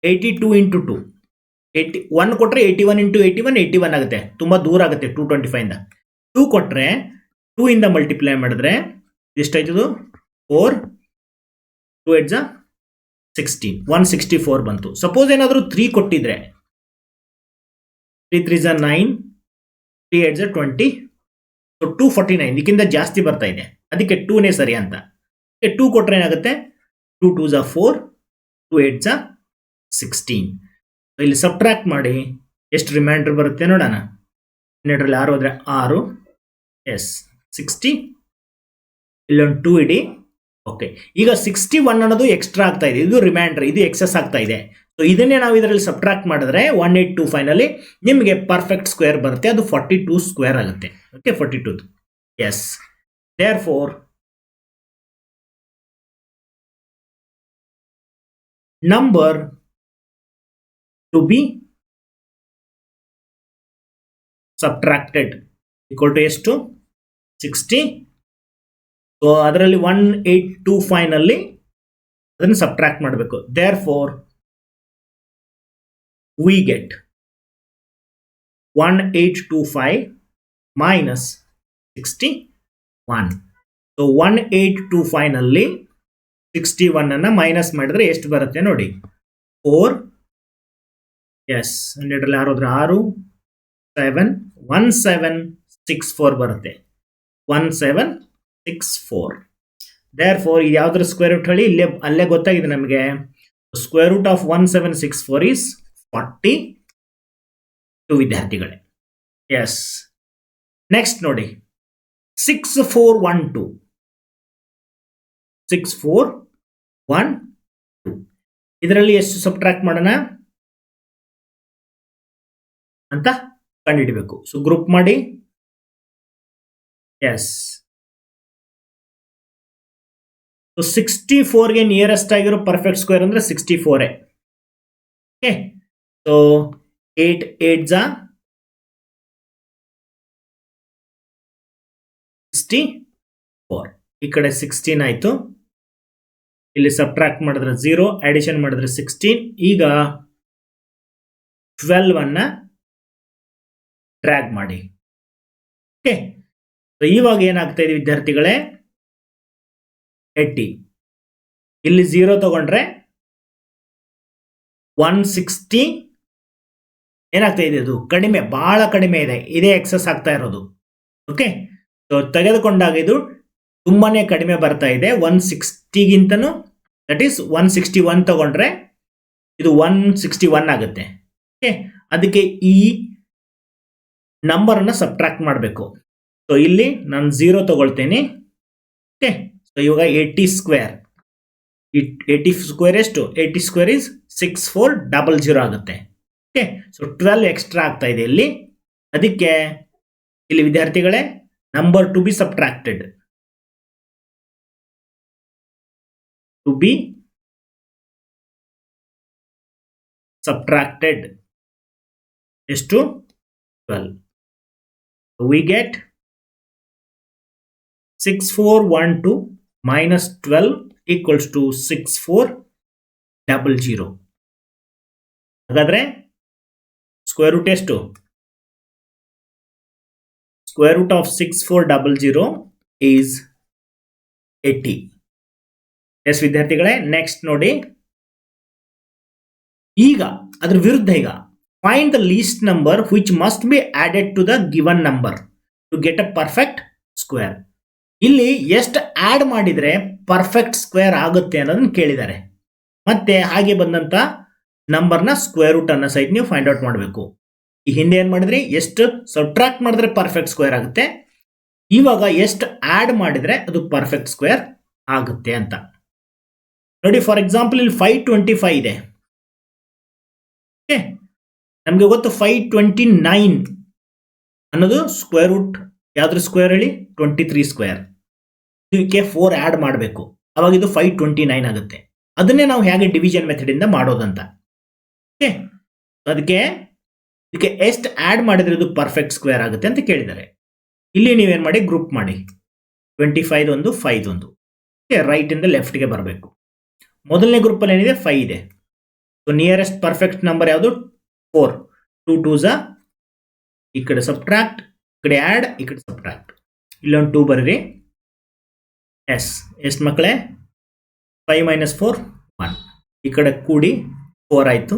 82 ಇಂಟು 2, 1 ಕೊಟ್ರೆ 81 ಇಂಟು 81 81 ಆಗುತ್ತೆ, ತುಂಬಾ ದೂರ ಆಗುತ್ತೆ 225 ಇಂದ. 2 ಕೊಟ್ರೆ 2 ಇಂದ ಮಲ್ಟಿಪ್ಲೈ ಮಾಡಿದ್ರೆ ಎಷ್ಟಾಯ್ತದು 4, 2 8 16, 164 ಬಂತು. ಸಪೋಸ್ ಏನಾದರೂ 3 ಕೊಟ್ಟಿದ್ರೆ 3 3 9, 3 8 20, 249, ಇದಕ್ಕಿಂತ ಜಾಸ್ತಿ ಬರ್ತಾ ಇದೆ, ಅದಕ್ಕೆ 2ನೇ ಸರಿ ಅಂತ. 2 ಕೊಟ್ರೆ ಏನಾಗುತ್ತೆ 2 2 4, 2 8 16. ಇಲ್ಲಿ ಸಬ್ಟ್ರಾಕ್ಟ್ ಮಾಡಿ ಎಷ್ಟು ರಿಮೈಂಡರ್ ಬರುತ್ತೆ ನೋಡೋಣ. 12ರಲ್ಲಿ 6 ಹೋದ್ರೆ 6, ಎಸ್ 60, ಇಲ್ಲೊಂದು 2 ಇಡಿ. ಓಕೆ, ಈಗ 61 ಅನ್ನೋದು ಎಕ್ಸ್ಟ್ರಾ ಆಗ್ತಾ ಇದೆ, ಇದು ರಿಮೈಂಡರ್, ಇದು ಎಕ್ಸೆಸ್ ಆಗ್ತಾ ಇದೆ. ಸೊ ಇದನ್ನೇ ನಾವು ಇದರಲ್ಲಿ ಸಬ್ಟ್ರಾಕ್ಟ್ ಮಾಡಿದ್ರೆ 1825 ನಲ್ಲಿ ನಿಮಗೆ ಪರ್ಫೆಕ್ಟ್ ಸ್ಕ್ವೇರ್ ಬರುತ್ತೆ, ಅದು 42 ಸ್ಕ್ವೇರ್ ಆಗುತ್ತೆ. Okay, 42. Yes, there four number to be subtracted equal to ಎಷ್ಟು 60. ಸೊ ಅದರಲ್ಲಿ 1825 ನಲ್ಲಿ ಅದನ್ನು ಸಬ್ಟ್ರಾಕ್ಟ್ ಮಾಡಬೇಕು. Therefore we get 1825 minus 61. So 1825 ನಲ್ಲಿ 61 ಅನ್ನ ಮೈನಸ್ ಮಾಡಿದ್ರೆ ಎಷ್ಟು ಬರುತ್ತೆ ನೋಡಿ, 4. ಎಸ್, 12ರಲ್ಲಿ 6 ಹೋದ್ರೆ 6, 7, 1764 ಬರುತ್ತೆ, 1764. ದೇರ್ ಫೋರ್ ಇದು ಯಾವ್ದ್ರ ಸ್ಕ್ವೇರ್ ರೂಟ್ ಹೇಳಿ, ಅಲ್ಲೇ ಗೊತ್ತಾಗಿದೆ ನಮಗೆ. ಸ್ಕ್ವೇರ್ ರೂಟ್ ಆಫ್ 1764 ಈಸ್ 42 ವಿದ್ಯಾರ್ಥಿಗಳೇ. ಎಸ್, ನೆಕ್ಸ್ಟ್ ನೋಡಿ 6412. 6412 ಇದರಲ್ಲಿ ಎಷ್ಟು ಸಬ್ಟ್ರಾಕ್ಟ್ ಮಾಡೋಣ ಅಂತ ಕಂಡುಹಿಡಬೇಕು. ಸೊ ಗ್ರೂಪ್ ಮಾಡಿ. ಎಸ್, 64ಗೆ ನಿಯರೆಸ್ಟ್ ಆಗಿರೋ ಪರ್ಫೆಕ್ಟ್ ಸ್ಕ್ವೇರ್ ಅಂದ್ರೆ 64. ಓಕೆ, ಸೊ 8 8 64, ಈ ಕಡೆ 16 ಆಯ್ತು, ಇಲ್ಲಿ ಸಬ್ಟ್ರಾಕ್ಟ್ ಮಾಡಿದ್ರೆ 0, ಅಡಿಷನ್ ಮಾಡಿದ್ರೆ 16. ಈಗ 12 ಅನ್ನ ಡ್ರ್ಯಾಗ್ ಮಾಡಿ. ಓಕೆ, ಸೊ ಇವಾಗ ಏನಾಗ್ತಾ ಇದೆ ವಿದ್ಯಾರ್ಥಿಗಳೇ, 80 ಇಲ್ಲಿ 0 ತಗೊಂಡ್ರೆ 160 ಏನಾಗ್ತಾ ಇದೆ, ಅದು ಕಡಿಮೆ, ಬಹಳ ಕಡಿಮೆ ಇದೆ, ಇದೇ ಎಕ್ಸಸ್ ಆಗ್ತಾ ಇರೋದು. ಓಕೆ, ಸೊ ತೆಗೆದುಕೊಂಡಾಗ ಇದು ತುಂಬಾನೇ ಕಡಿಮೆ ಬರ್ತಾ ಇದೆ 160ಗಿಂತನೂ. ದಟ್ ಈಸ್ 161 ತಗೊಂಡ್ರೆ ಇದು 161 ಆಗುತ್ತೆ. ಓಕೆ, ಅದಕ್ಕೆ ಈ ನಂಬರ್ ಅನ್ನ ಸಬ್ಟ್ರಾಕ್ಟ್ ಮಾಡಬೇಕು. ಸೊ ಇಲ್ಲಿ ನಾನು 0 ತಗೊಳ್ತೇನೆ. ಓಕೆ, ಸೊ ಇವಾಗ 80 ಸ್ಕ್ವೇರ್, 80 ಸ್ಕ್ವೇರ್ ಎಷ್ಟು, 80 ಸ್ಕ್ವೇರ್ ಇಸ್ 6400 ಆಗುತ್ತೆ. ಓಕೆ, ಸೊ 12 ಎಕ್ಸ್ಟ್ರಾ ಆಗ್ತಾ ಇದೆ ಇಲ್ಲಿ. ಅದಕ್ಕೆ ಇಲ್ಲಿ ವಿದ್ಯಾರ್ಥಿಗಳೇ number to be subtracted, to be subtracted ಎಷ್ಟು 12. We get 6412 minus 12 equals to 6400. ಹಾಗಾದ್ರೆ ಸ್ಕ್ವೇರ್ ರೂಟ್ ಎಷ್ಟು? Square root of 6400 is 80. Yes ವಿದ್ಯಾರ್ಥಿಗಳೇ, ನೆಕ್ಸ್ಟ್ ನೋಡಿ. ಈಗ ಅದ್ರ ವಿರುದ್ಧ ಈಗ find the least number which must be added to the given number to get a perfect square. ಇಲ್ಲಿ ಎಷ್ಟು ಆಡ್ ಮಾಡಿದ್ರೆ ಪರ್ಫೆಕ್ಟ್ ಸ್ಕ್ವೇರ್ ಆಗುತ್ತೆ ಅನ್ನೋದನ್ನ ಕೇಳಿದ್ದಾರೆ. ಮತ್ತೆ ಹಾಗೆ ಬಂದಂತ ನಂಬರ್ನ ಸ್ಕ್ವೇರ್ ರೂಟ್ ಅನ್ನ ಸಹಿತ ನೀವು ಫೈಂಡ್ ಔಟ್ ಮಾಡಬೇಕು. ಈ ಹಿಂದೆ ಏನ್ ಮಾಡಿದ್ರಿ, ಎಷ್ಟು ಸಬ್ಟ್ರಾಕ್ಟ್ ಮಾಡಿದ್ರೆ ಪರ್ಫೆಕ್ಟ್ ಸ್ಕ್ವೇರ್ ಆಗುತ್ತೆ, ಇವಾಗ ಎಷ್ಟು ಆಡ್ ಮಾಡಿದ್ರೆ ಅದು ಪರ್ಫೆಕ್ಟ್ ಸ್ಕ್ವೇರ್ ಆಗುತ್ತೆ ಅಂತ ನೋಡಿ. ಫಾರ್ ಎಕ್ಸಾಂಪಲ್ ಇಲ್ಲಿ 525 ಇದೆ. ನಮ್ಗೆ ಗೊತ್ತು 529 ಅನ್ನೋದು ಸ್ಕ್ವೇರ್ ರೂಟ್ ಯಾವ್ದ್ರ ಸ್ಕ್ವೇರ್ ಹೇಳಿ? 23 ಸ್ಕ್ವೇರ್. ಇದಕ್ಕೆ 4 ಆಡ್ ಮಾಡಬೇಕು, ಅವಾಗ ಇದು 529 ಆಗುತ್ತೆ. ಅದನ್ನೇ ನಾವು ಹೇಗೆ ಡಿವಿಷನ್ ಮೆಥಡ್ ಇಂದ ಮಾಡೋದಂತ. ಓಕೆ, ಅದಕ್ಕೆ ಇದಕ್ಕೆ ಎಷ್ಟು ಆಡ್ ಮಾಡಿದ್ರೆ ಇದು ಪರ್ಫೆಕ್ಟ್ ಸ್ಕ್ವೇರ್ ಆಗುತ್ತೆ ಅಂತ ಕೇಳಿದ್ದಾರೆ. ಇಲ್ಲಿ ನೀವೇನ್ ಮಾಡಿ, ಗ್ರೂಪ್ ಮಾಡಿ. 25 ಒಂದು 5 ಒಂದು. ರೈಟ್ ಇಂದ ಲೆಫ್ಟ್ಗೆ ಬರಬೇಕು. ಮೊದಲನೇ ಗ್ರೂಪ್ ಅಲ್ಲಿ ಏನಿದೆ? 5 ಇದೆ. ಸೊ ನಿಯರೆಸ್ಟ್ ಪರ್ಫೆಕ್ಟ್ ನಂಬರ್ ಯಾವುದು? 4. 2 2s, ಈ ಕಡೆ ಸಬ್ಟ್ರಾಕ್ಟ್, ಈ ಕಡೆ ಆಡ್, ಈ ಕಡೆ ಸಬ್ಟ್ರಾಕ್ಟ್. ಇಲ್ಲೊಂದು 2 ಬರೀರಿ. ಎಸ್ ಎಷ್ಟು ಮಕ್ಕಳೇ? 5 minus 4 1. ಈ ಕಡೆ ಕೂಡಿ 4 ಆಯ್ತು.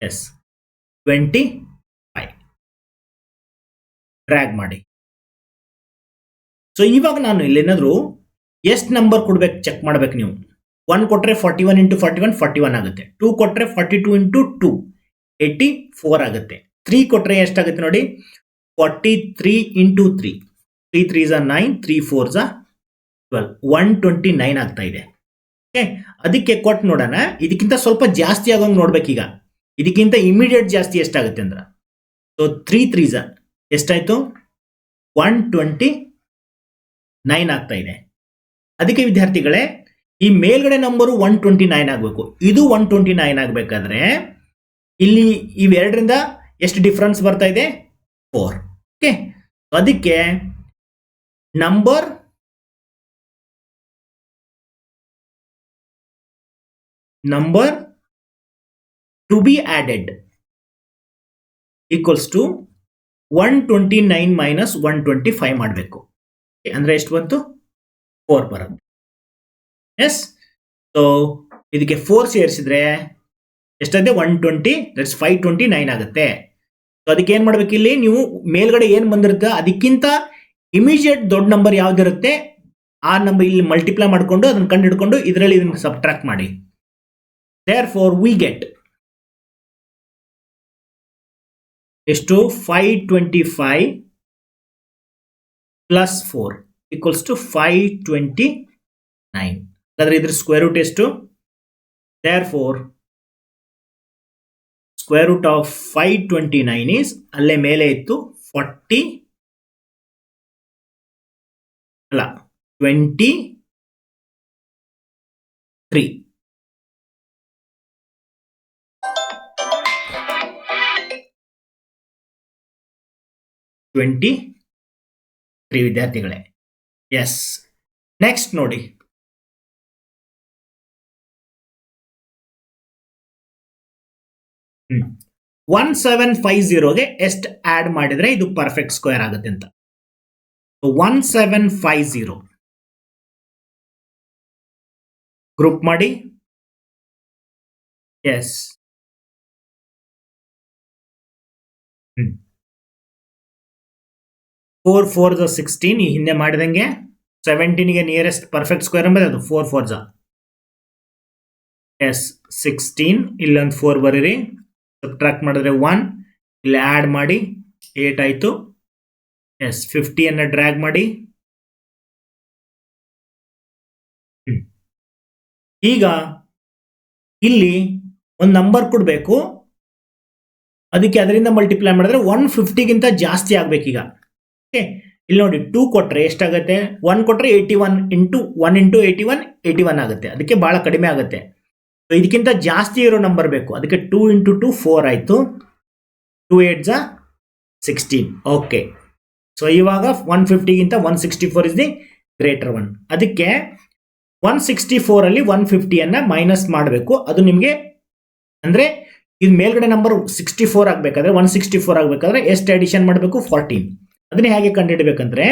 ಎಸ್ 25. ಡ್ರ್ಯಾಗ್ ಮಾಡಿ. ಸೊ ಇವಾಗ ನಾನು ಇಲ್ಲಿ ಏನಾದ್ರು ಎಷ್ಟು ನಂಬರ್ ಕೊಡ್ಬೇಕು ಚೆಕ್ ಮಾಡ್ಬೇಕು ನೀವು. 1 ಕೊಟ್ರೆ 41 into 41 41 ಆಗುತ್ತೆ. 2 ಕೊಟ್ರೆ 42 into 2 84 ಆಗುತ್ತೆ. 3 ಕೊಟ್ರೆ ಎಷ್ಟಾಗುತ್ತೆ ನೋಡಿ? 43 into 3. 3 3s are 9, 3 4s are 12. 129 ಆಗ್ತಾ ಇದೆ. ಓಕೆ, ಅದಕ್ಕೆ ಕೊಟ್ಟು ನೋಡೋಣ. ಇದಕ್ಕಿಂತ ಸ್ವಲ್ಪ ಜಾಸ್ತಿ ಆಗೋಂಗೆ ನೋಡ್ಬೇಕೀಗ. ಇದಕ್ಕಿಂತ ಇಮಿಡಿಯೇಟ್ ಜಾಸ್ತಿ ಎಷ್ಟಾಗುತ್ತೆ ಅಂದ್ರೆ, ಸೊ 3 3s ಎಷ್ಟಾಯ್ತು? 129 ಆಗ್ತಾ ಇದೆ. ಅದಕ್ಕೆ ವಿದ್ಯಾರ್ಥಿಗಳೇ, ಈ ಮೇಲ್ಗಡೆ ನಂಬರು 129 ಆಗಬೇಕು, ಇದು 129 ಆಗಬೇಕಾದ್ರೆ ಇಲ್ಲಿ ಇವೆರಡರಿಂದ ಎಷ್ಟು ಡಿಫರೆನ್ಸ್ ಬರ್ತಾ ಇದೆ? 4. ಓಕೆ, ಅದಕ್ಕೆ number to be added equals to 129 minus 125 ಮಾಡಬೇಕು. ಅಂದ್ರೆ ಎಷ್ಟು ಬಂತು? 4 ಬರುತ್ತೆ. ಎಸ್, ಸೊ ಇದಕ್ಕೆ 4 ಸೇರಿಸಿದ್ರೆ ಎಷ್ಟಾಗುತ್ತೆ? 120, ದಟ್ಸ್ 529 ಆಗುತ್ತೆ. ಸೊ ಅದಕ್ಕೆ ಏನ್ ಮಾಡ್ಬೇಕು, ಇಲ್ಲಿ ನೀವು ಮೇಲ್ಗಡೆ ಏನ್ ಬಂದಿರುತ್ತೆ ಅದಕ್ಕಿಂತ ಇಮಿಡಿಯೇಟ್ ದೊಡ್ಡ ನಂಬರ್ ಯಾವ್ದಿರುತ್ತೆ ಆ ನಂಬರ್ ಇಲ್ಲಿ ಮಲ್ಟಿಪ್ಲೈ ಮಾಡ್ಕೊಂಡು ಅದನ್ನ ಕಂಡು ಹಿಡ್ಕೊಂಡು ಇದರಲ್ಲಿ ಇದನ್ನ ಸಬ್ಟ್ರಾಕ್ಟ್ ಮಾಡಿ. therefore we get ಎಷ್ಟು? 525 plus 4 equals to 529. ಹಾಗಾದ್ರೆ ಇದ್ರ ಸ್ಕ್ವೇರ್ ರೂಟ್ ಎಷ್ಟು? therefore square root of 529 is ಅಲ್ಲೇ ಮೇಲೆ ಇತ್ತು 40 ಅಲ್ಲ 23. ವಿದ್ಯಾರ್ಥಿಗಳೇ, ಎಸ್. ನೆಕ್ಸ್ಟ್ ನೋಡಿ, ಹ್ಮ್ 1750ಗೆ ಎಷ್ಟು ಆಡ್ ಮಾಡಿದ್ರೆ ಇದು ಪರ್ಫೆಕ್ಟ್ ಸ್ಕ್ವೇರ್ ಆಗುತ್ತೆ ಅಂತ. 1750 ಗ್ರೂಪ್ ಮಾಡಿ. S, 4 4s 16. ಈ ಹಿಂದೆ ಮಾಡಿದಂಗೆ 17ಗೆ ನಿಯರೆಸ್ಟ್ ಪರ್ಫೆಕ್ಟ್ ಸ್ಕ್ವೇರ್ ಎಂಬುದು ಅದು 4 4s. ಎಸ್ 16, ಇಲ್ಲೊಂದು 4 ಬರೀರಿ. ಸಬ್ಟ್ರಾಕ್ಟ್ ಮಾಡಿದ್ರೆ 1, ಇಲ್ಲಿ ಆಡ್ ಮಾಡಿ 8 ಆಯ್ತು. ಎಸ್ 50 ಅನ್ನ ಡ್ರ್ಯಾಗ್ ಮಾಡಿ. ಈಗ ಇಲ್ಲಿ ಒಂದು ನಂಬರ್ ಕೊಡಬೇಕು, ಅದಕ್ಕೆ ಅದರಿಂದ ಮಲ್ಟಿಪ್ಲೈ ಮಾಡಿದ್ರೆ 150ಗಿಂತ ಜಾಸ್ತಿ ಆಗ್ಬೇಕೀಗ. ಓಕೆ, ಇಲ್ಲಿ ನೋಡಿ 2 ಕೊಟ್ರೆ ಎಷ್ಟಾಗುತ್ತೆ? 1 ಕೊಟ್ರೆ 81 into 1 into 81 81 ಆಗುತ್ತೆ. ಅದಕ್ಕೆ ಬಹಳ ಕಡಿಮೆ ಆಗುತ್ತೆ. ಇದಕ್ಕಿಂತ ಜಾಸ್ತಿ ಇರೋ ನಂಬರ್ ಬೇಕು, ಅದಕ್ಕೆ 2 into 2 4 ಆಯ್ತು. 2 8s 16. ಓಕೆ, ಸೊ ಇವಾಗ 150ಗಿಂತ 164 ಇಸ್ ದಿ ಗ್ರೇಟರ್ 1. ಅದಕ್ಕೆ 164 ಅಲ್ಲಿ 150 ಅನ್ನ ಮೈನಸ್ ಮಾಡಬೇಕು. ಅದು ನಿಮಗೆ ಅಂದ್ರೆ ಇದು ಮೇಲ್ಗಡೆ ನಂಬರ್ 64 ಆಗಬೇಕಾದ್ರೆ 164 ಆಗಬೇಕಾದ್ರೆ ಎಷ್ಟು ಅಡಿಷನ್ ಮಾಡಬೇಕು? 14. ಅದನ್ನ ಹೇಗೆ ಕಂಡುಹಿಡಬೇಕಂದ್ರೆ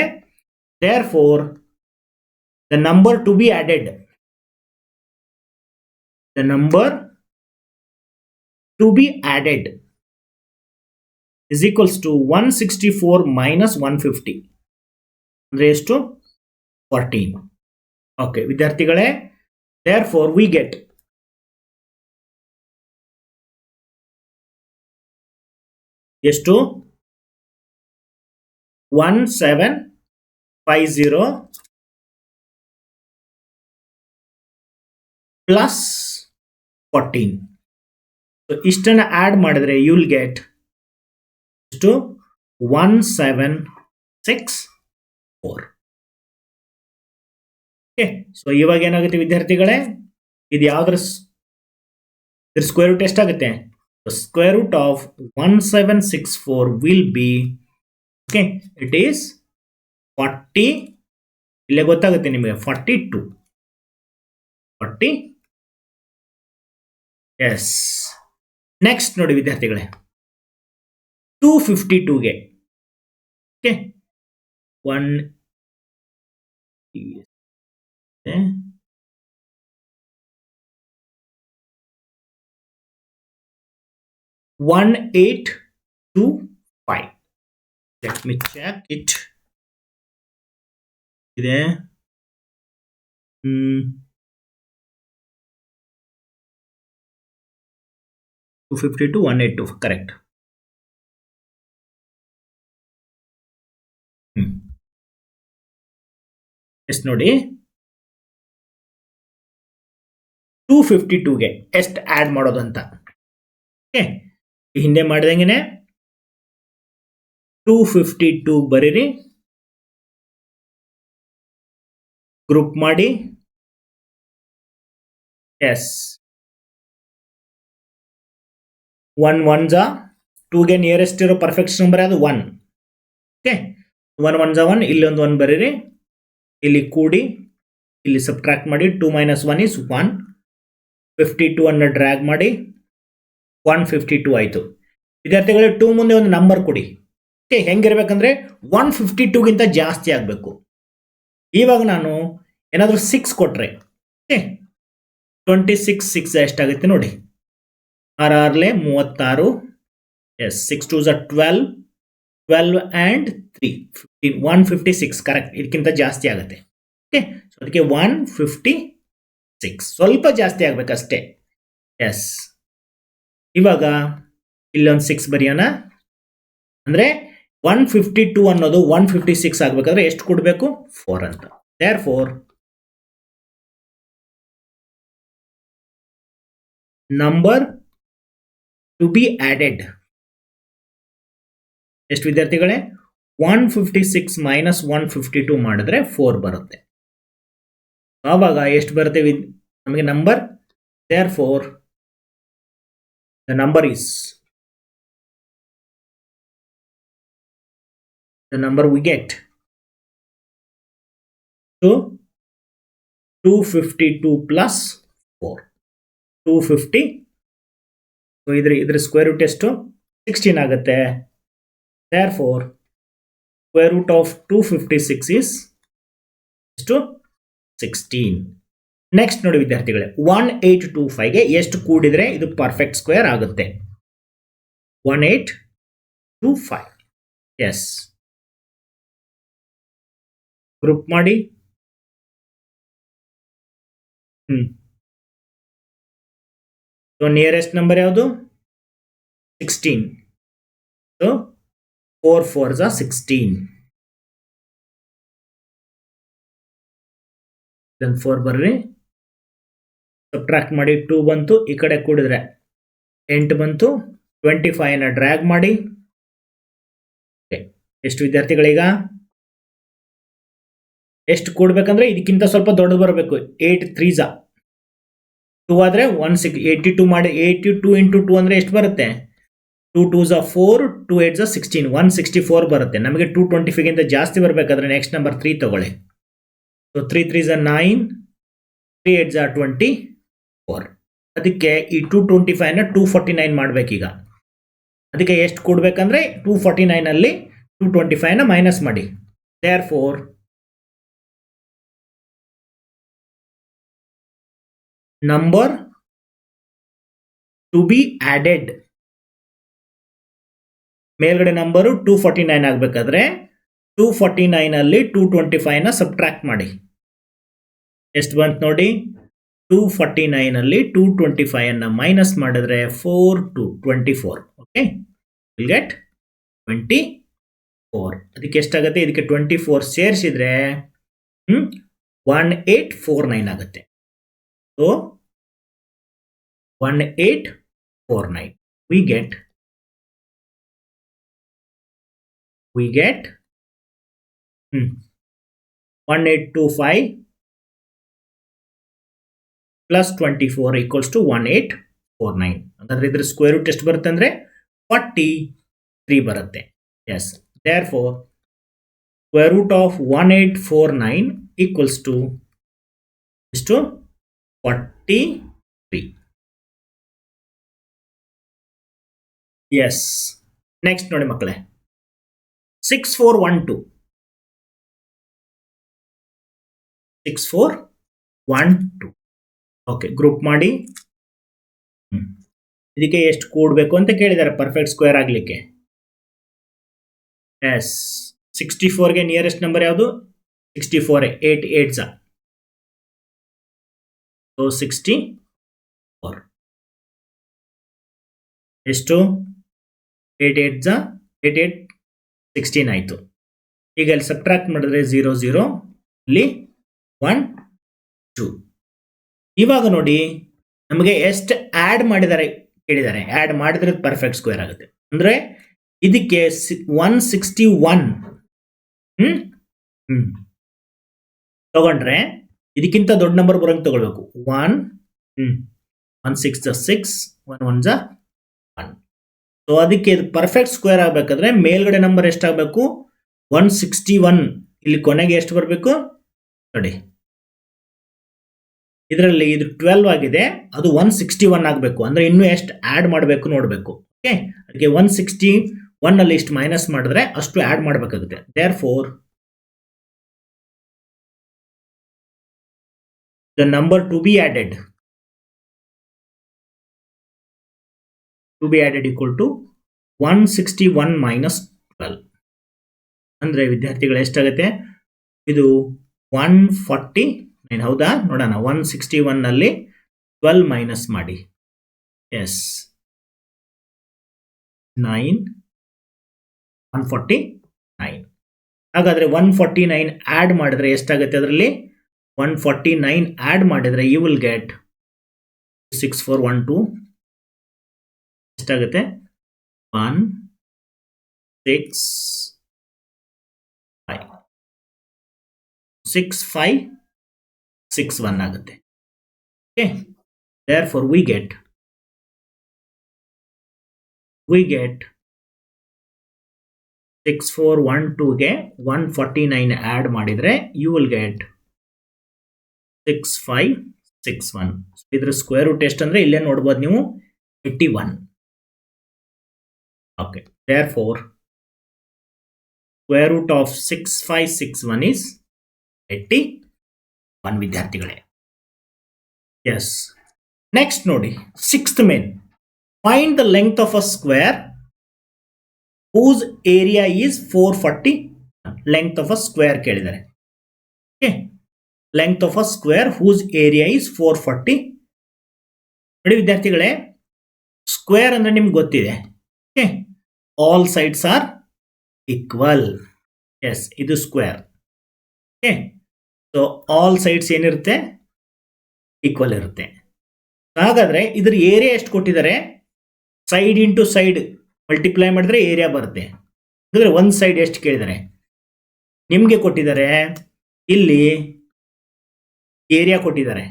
therefore the number to be added is equals to 164 minus 150 ಅಂದ್ರೆ ಎಷ್ಟು? 14. ಓಕೆ ವಿದ್ಯಾರ್ಥಿಗಳೇ, therefore we get ಎಷ್ಟು? 1750 plus 14. ಸೊ ಇಷ್ಟನ್ನ ಆಡ್ ಮಾಡಿದ್ರೆ ಯು ವಿಲ್ ಗೆಟ್ ಎಷ್ಟು? 1764. ಓಕೆ, ಸೊ ಇವಾಗ ಏನಾಗುತ್ತೆ ವಿದ್ಯಾರ್ಥಿಗಳೇ, ಇದು ಯಾವ್ದ್ರ ಸ್ಕ್ವೇರ್ ರೂಟ್ ಎಷ್ಟಾಗುತ್ತೆ? Square root of 1764 will be, okay, it is 40. ಇಲ್ಲೇ ಗೊತ್ತಾಗುತ್ತೆ ನಿಮಗೆ 42. ಎಸ್. ನೆಕ್ಸ್ಟ್ ನೋಡಿ ವಿದ್ಯಾರ್ಥಿಗಳೇ, 252ಗೆ okay 1825. Let me check it. ಇದೆ 252 182 correct. ಎಷ್ಟು ನೋಡಿ, 252ಗೆ ಎಷ್ಟು ಆಡ್ ಮಾಡೋದು ಅಂತ. ಓಕೆ, ಹಿಂದೆ ಮಾಡಿದಂಗೆನೆ 252 ಬರೀರಿ, ಗ್ರೂಪ್ ಮಾಡಿ. ಎಸ್, 1 1 2ಗೆ ನಿಯರೆಸ್ಟ್ ಇರೋ ಪರ್ಫೆಕ್ಟ್ ನಂಬರ್ ಅದು 1. ಓಕೆ, 1 1 1, ಇಲ್ಲಿ ಒಂದು 1 ಬರೀರಿ, ಇಲ್ಲಿ ಕೂಡಿ, ಇಲ್ಲಿ ಸಬ್ಟ್ರಾಕ್ಟ್ ಮಾಡಿ. 2 - 1 is 1. 52 ಅನ್ನು ಡ್ರ್ಯಾಗ್ ಮಾಡಿ 152 ಆಯಿತು. ವಿದ್ಯಾರ್ಥಿಗಳೇ, 2 ಮುಂದೆ ಒಂದು ನಂಬರ್ ಕೊಡಿ. ಓಕೆ, ಹೆಂಗಿರ್ಬೇಕಂದ್ರೆ 152ಗಿಂತ ಜಾಸ್ತಿ ಆಗಬೇಕು. ಇವಾಗ ನಾನು ಏನಾದರೂ 6 ಕೊಟ್ರೆ, ಓಕೆ, 26 6 ಎಷ್ಟಾಗುತ್ತೆ ನೋಡಿ, 6 36. Yes, 6 2 12, 12 and 3 15, 156 correct. ಇದಕ್ಕಿಂತ ಜಾಸ್ತಿ ಆಗುತ್ತೆ. ಓಕೆ, ಸೊ ಅದಕ್ಕೆ 156 ಸ್ವಲ್ಪ ಜಾಸ್ತಿ ಆಗ್ಬೇಕಷ್ಟೇ. ಎಸ್, ಇವಾಗ ಇಲ್ಲೊಂದು 6 ಬರೆಯೋಣ. ಅಂದ್ರೆ 152 ಅನ್ನೋದು 156 ಆಗ್ಬೇಕಾದ್ರೆ ಎಷ್ಟು ಕೊಡಬೇಕು? 4 ಅಂತ. therefore number to be added ಎಷ್ಟು ವಿದ್ಯಾರ್ಥಿಗಳೇ? 156 minus 152 ಮಾಡಿದ್ರೆ 4 ಬರುತ್ತೆ. ಆವಾಗ ಎಷ್ಟು ಬರುತ್ತೆ ನಮಗೆ number? therefore the number we get to 252 plus 4, 250. So ಇದ್ರ ಸ್ಕ್ವೇರ್ ರೂಟ್ ಎಷ್ಟು? 16 ಆಗುತ್ತೆ. therefore square root of 256 is ಎಷ್ಟು? 16. ನೆಕ್ಸ್ಟ್ ನೋಡಿ ವಿದ್ಯಾರ್ಥಿಗಳೇ, 1825ಗೆ ಎಷ್ಟು ಕೂಡಿದ್ರೆ ಇದು ಪರ್ಫೆಕ್ಟ್ ಸ್ಕ್ವೇರ್ ಆಗುತ್ತೆ? 1825. ಎಸ್, ಗ್ರೂಪ್ ಮಾಡಿ. ಸೊ ನಿಯರೆಸ್ಟ್ ನಂಬರ್ ಯಾವುದು? 16. So 4 4s are 16. then 4 ಬರ್ರಿ, ಸಬ್ಟ್ರಾಕ್ಟ್ ಮಾಡಿ. 2 ಬಂತು, ಈ ಕಡೆ ಕೂಡಿದ್ರೆ 8 ಬಂತು. 25 ನ ಡ್ರ್ಯಾಗ್ ಮಾಡಿ. ಎಷ್ಟು ವಿದ್ಯಾರ್ಥಿಗಳೀಗ ಎಷ್ಟು ಕೂಡ್ಬೇಕಂದ್ರೆ ಇದಕ್ಕಿಂತ ಸ್ವಲ್ಪ ದೊಡ್ಡದು ಬರಬೇಕು. 8 3s 2 ಆದ್ರೆ 82 ಮಾಡಿ. 82 into 2 ಅಂದ್ರೆ ಎಷ್ಟು ಬರುತ್ತೆ? 2 2s 4, 2 8s 16, 164 ಬರುತ್ತೆ. ನಮಗೆ 225ಗಿಂತ ಜಾಸ್ತಿ ಬರಬೇಕಾದ್ರೆ ನೆಕ್ಸ್ಟ್ ನಂಬರ್ 3 ತಗೊಳ್ಳಿ. ಸೊ 3 3 9, 3 8 24. ಅದಕ್ಕೆ ಈ 225 ನ 249 ಮಾಡ್ಬೇಕೀಗ. ಅದಕ್ಕೆ ಎಷ್ಟು ಕೊಡ್ಬೇಕಂದ್ರೆ 249 ಅಲ್ಲಿ 225 ನ ಮೈನಸ್ ಮಾಡಿ. therefore number to be added, ಮೇಲ್ಗಡೆ ನಂಬರು 249 ಆಗಬೇಕಾದ್ರೆ 249 ಅಲ್ಲಿ 225 ನ ಸಬ್ಟ್ರಾಕ್ಟ್ ಮಾಡಿ. ಎಷ್ಟು ಬಂತು ನೋಡಿ, 249 ಅಲ್ಲಿ 225 ಅನ್ನ ಮೈನಸ್ ಮಾಡಿದ್ರೆ 4 to 24. Okay, will get 24. ಅದಕ್ಕೆ ಎಷ್ಟಾಗುತ್ತೆ, ಇದಕ್ಕೆ 24 ಸೇರಿಸಿದ್ರೆ 1849 ಆಗುತ್ತೆ. So 1849 we get 1825 plus 24 equals to 1849. ಹಾಗಾದ್ರೆ ಇದ್ರ ಸ್ಕ್ವೇರ್ ರೂಟ್ ಎಷ್ಟು ಬರುತ್ತೆ ಅಂದ್ರೆ 43 ಬರುತ್ತೆ. Yes, therefore square root of 1849 equals to ಎಷ್ಟು 43. ಎಸ್, ನೆಕ್ಸ್ಟ್ ನೋಡಿ ಮಕ್ಕಳೇ, 6412 6412. ಓಕೆ, ಗ್ರೂಪ್ ಮಾಡಿ. ಇದಕ್ಕೆ ಎಷ್ಟು ಕೂಡಬೇಕು ಅಂತ ಕೇಳಿದ್ದಾರೆ ಪರ್ಫೆಕ್ಟ್ ಸ್ಕ್ವೇರ್ ಆಗಲಿಕ್ಕೆ. ಎಸ್, 64ಗೆ ನಿಯರೆಸ್ಟ್ ನಂಬರ್ ಯಾವುದು, 64. 8 8 ಸೊ 64 ಎಷ್ಟು 8 8 8 8 16 ಆಯಿತು. ಈಗ ಅಲ್ಲಿ ಸಬ್ಟ್ರಾಕ್ಟ್ ಮಾಡಿದ್ರೆ 0 0, ಇಲ್ಲಿ 1 2. ಇವಾಗ ನೋಡಿ ನಮಗೆ ಎಷ್ಟು ಆ್ಯಡ್ ಮಾಡಿದ್ದಾರೆ ಕೇಳಿದ್ದಾರೆ. ಆ್ಯಡ್ ಮಾಡಿದ್ರೆ ಪರ್ಫೆಕ್ಟ್ ಸ್ಕ್ವೇರ್ ಆಗುತ್ತೆ. ಅಂದರೆ ಇದಕ್ಕೆ 161 ತಗೊಂಡ್ರೆ ಇದಕ್ಕಿಂತ ದೊಡ್ಡ ನಂಬರ್ ಬರೋಂಗೆ ತಗೊಳ್ಬೇಕು. 1 6 6 1 1 1. ಸೊ ಅದಕ್ಕೆ ಇದು ಪರ್ಫೆಕ್ಟ್ ಸ್ಕ್ವೇರ್ ಆಗಬೇಕಾದ್ರೆ ಮೇಲ್ಗಡೆ ನಂಬರ್ ಎಷ್ಟಾಗಬೇಕು, 161. ಇಲ್ಲಿ ಕೊನೆಗೆ ಎಷ್ಟು ಬರಬೇಕು ನೋಡಿ, ಇದರಲ್ಲಿ ಇದು 12 ಆಗಿದೆ, ಅದು 161 ಆಗಬೇಕು. ಅಂದ್ರೆ ಇನ್ನೂ ಎಷ್ಟು ಆ್ಯಡ್ ಮಾಡಬೇಕು ನೋಡಬೇಕು. ಓಕೆ, ಅದಕ್ಕೆ 161 ಅಲ್ಲಿ ಇಷ್ಟು ಮೈನಸ್ ಮಾಡಿದ್ರೆ ಅಷ್ಟು ಆ್ಯಡ್ ಮಾಡಬೇಕಾಗುತ್ತೆ. therefore the number to be added equal to 161 minus 12. ಅಂದ್ರೆ ವಿದ್ಯಾರ್ಥಿಗಳು ಎಷ್ಟಾಗುತ್ತೆ, ಇದು 149 ಹೌದಾ, ನೋಡೋಣ. 161 ನಲ್ಲಿ 12 ಮೈನಸ್ ಮಾಡಿ. ಎಸ್, 9 149. ಹಾಗಾದ್ರೆ 149 ಆ್ಯಡ್ ಮಾಡಿದ್ರೆ ಎಷ್ಟಾಗುತ್ತೆ, ಅದರಲ್ಲಿ 149 ಆ್ಯಡ್ ಮಾಡಿದ್ರೆ ಯು ವಿಲ್ ಗೆಟ್ 6412. ಎಷ್ಟಾಗುತ್ತೆ, 1 6 5 6 5 6 1 ಆಗುತ್ತೆ. Okay, therefore we get 6412ಗೆ 149 add ಮಾಡಿದ್ರೆ ಯು ವಿಲ್ ಗೆಟ್ 6561. ಇದ್ರ ಸ್ಕ್ವೇರ್ ರೂಟ್ ಎಷ್ಟು ಅಂದ್ರೆ ಇಲ್ಲೇ ನೋಡ್ಬೋದು ನೀವು, 81. Okay, therefore square root of 6561 is 81 ವಿದ್ಯಾರ್ಥಿಗಳೇ. ಎಸ್, ನೆಕ್ಸ್ಟ್ ನೋಡಿ 6th main, find the length of a square whose area is 440. Length of a square ಕೇಳಿದ್ದಾರೆ. Okay, length of a square whose area is 440. ನೋಡಿ ವಿದ್ಯಾರ್ಥಿಗಳೇ, square ಅಂದ್ರೆ ನಿಮ್ಗೆ ಗೊತ್ತಿದೆ. Okay, all sides are equal. Yes, ಇದು square. Okay, so all sides ಏನಿರುತ್ತೆ, equal ಇರುತ್ತೆ. ಹಾಗಾದ್ರೆ ಇದ್ರ ಏರಿಯಾ ಎಷ್ಟು ಕೊಟ್ಟಿದ್ದಾರೆ, ಸೈಡ್ ಇಂಟು ಸೈಡ್ ಮಲ್ಟಿಪ್ಲೈ ಮಾಡಿದ್ರೆ ಏರಿಯಾ ಬರುತ್ತೆ. ಅಂದ್ರೆ ಒಂದು ಸೈಡ್ ಎಷ್ಟು ಕೇಳಿದ್ದಾರೆ, ನಿಮಗೆ ಕೊಟ್ಟಿದ್ದಾರೆ ಇಲ್ಲಿ ಏರಿಯಾ ಕೊಟ್ಟಿದ್ದಾರೆ.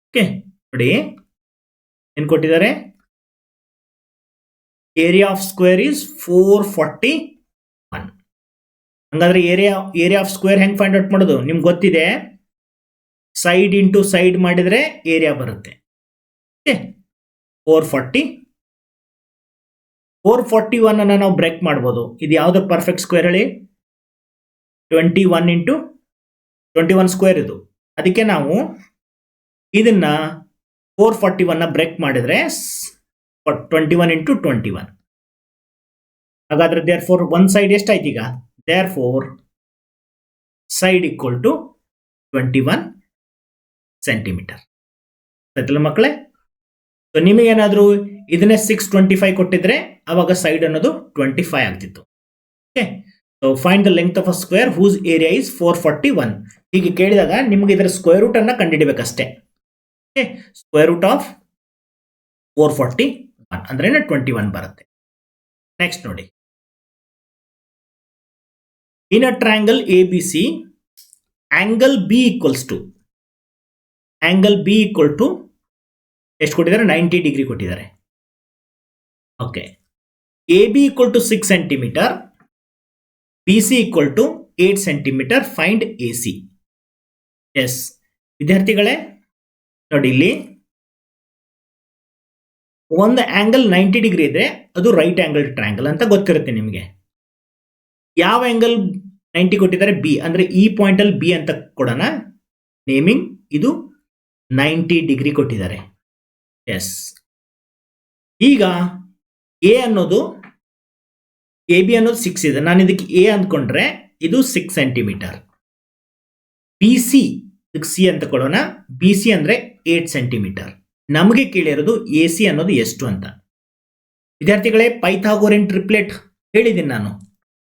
ಓಕೆ, ನೋಡಿ ಏನು ಕೊಟ್ಟಿದ್ದಾರೆ, ಏರಿಯಾ ಆಫ್ ಸ್ಕ್ವೇರ್ ಈಸ್ 441. ಹಂಗಾದ್ರೆ ಏರಿಯಾ ಆಫ್ ಸ್ಕ್ವೇರ್ ಹೆಂಗ್ ಫೈಂಡ್ ಔಟ್ ಮಾಡೋದು ನಿಮ್ಗೆ ಗೊತ್ತಿದೆ. ಸೈಡ್ ಇಂಟು ಸೈಡ್ ಮಾಡಿದ್ರೆ ಏರಿಯಾ ಬರುತ್ತೆ. 441 ಅನ್ನ ನಾವು ಬ್ರೇಕ್ ಮಾಡ್ಬೋದು. ಇದು ಯಾವ್ದು ಪರ್ಫೆಕ್ಟ್ ಸ್ಕ್ವೇರ್ ಹೇಳಿ? 21 ಇಂಟು 21 ಸ್ಕ್ವೇರ್ ಇದು. ಅದಕ್ಕೆ ನಾವು ಇದನ್ನ 441 ಬ್ರೇಕ್ ಮಾಡಿದ್ರೆ 21 ಇಂಟು 21. ಹಾಗಾದ್ರೆ ದೇರ್ ಫೋರ್ ಒನ್ ಸೈಡ್ ಎಷ್ಟಾಯ್ತು ಈಗ? Therefore side equal to 21 centimetre. ಆಯ್ತಲ್ಲ ಮಕ್ಕಳೇ? ಸೊ ನಿಮಗೇನಾದ್ರೂ ಇದನ್ನೇ 625 ಕೊಟ್ಟಿದ್ರೆ ಅವಾಗ ಸೈಡ್ ಅನ್ನೋದು 25 ಆಗ್ತಿತ್ತು. Okay, so find the length of a square whose area is 441. ಹೀಗೆ ಕೇಳಿದಾಗ ನಿಮ್ಗೆ ಇದರ ಸ್ಕ್ವೇರ್ ರೂಟ್ ಅನ್ನ ಕಂಡುಹಿಡಿಬೇಕಷ್ಟೇ. ಓಕೆ, ಸ್ಕ್ವೇರ್ ರೂಟ್ ಆಫ್ 441 ಅಂದ್ರೆ 21 ಬರುತ್ತೆ. ನೆಕ್ಸ್ಟ್ ನೋಡಿ, in a triangle ABC, angle B equals to ಎಷ್ಟು ಕೊಟ್ಟಿದ್ದಾರೆ? 90 ಡಿಗ್ರಿ ಕೊಟ್ಟಿದ್ದಾರೆ. Okay, AB equal to 6 centimetre, BC equal to 8 centimetre. Find AC. Yes ವಿದ್ಯಾರ್ಥಿಗಳೇ, ನೋಡಿ ಇಲ್ಲಿ ಒಂದು ಆಂಗಲ್ 90 ಡಿಗ್ರಿ ಇದೆ, ಅದು ರೈಟ್ ಆಂಗಲ್ ಟ್ರಯಾಂಗಲ್ ಅಂತ ಗೊತ್ತಿರುತ್ತೆ ನಿಮಗೆ. ಯಾವ ಆಂಗಲ್ 90 ಕೊಟ್ಟಿದ್ದಾರೆ? B ಅಂದ್ರೆ ಈ ಪಾಯಿಂಟ್ ಅಲ್ಲಿ B ಅಂತ ಕೊಡೋಣ. ನೇಮಿಂಗ್ ಇದು 90 ಡಿಗ್ರಿ ಕೊಟ್ಟಿದ್ದಾರೆ. ಎಸ್, ಈಗ ಎ ಅನ್ನೋದು AB ಅನ್ನೋದು 6 ಇದೆ. ನಾನು ಇದಕ್ಕೆ A ಅಂದ್ಕೊಂಡ್ರೆ ಇದು 6 ಸೆಂಟಿಮೀಟರ್. BC ಇದಕ್ಕೆ C ಅಂತ ಕೊಡೋಣ. BC ಅಂದ್ರೆ 8 ಸೆಂಟಿಮೀಟರ್. ನಮಗೆ ಕೇಳಿರೋದು AC ಅನ್ನೋದು ಎಷ್ಟು ಅಂತ. ವಿದ್ಯಾರ್ಥಿಗಳೇ, ಪೈಥಾಗೋರಿಯನ್ ಟ್ರಿಪ್ಲೆಟ್ ಹೇಳಿದ್ದೀನಿ ನಾನು.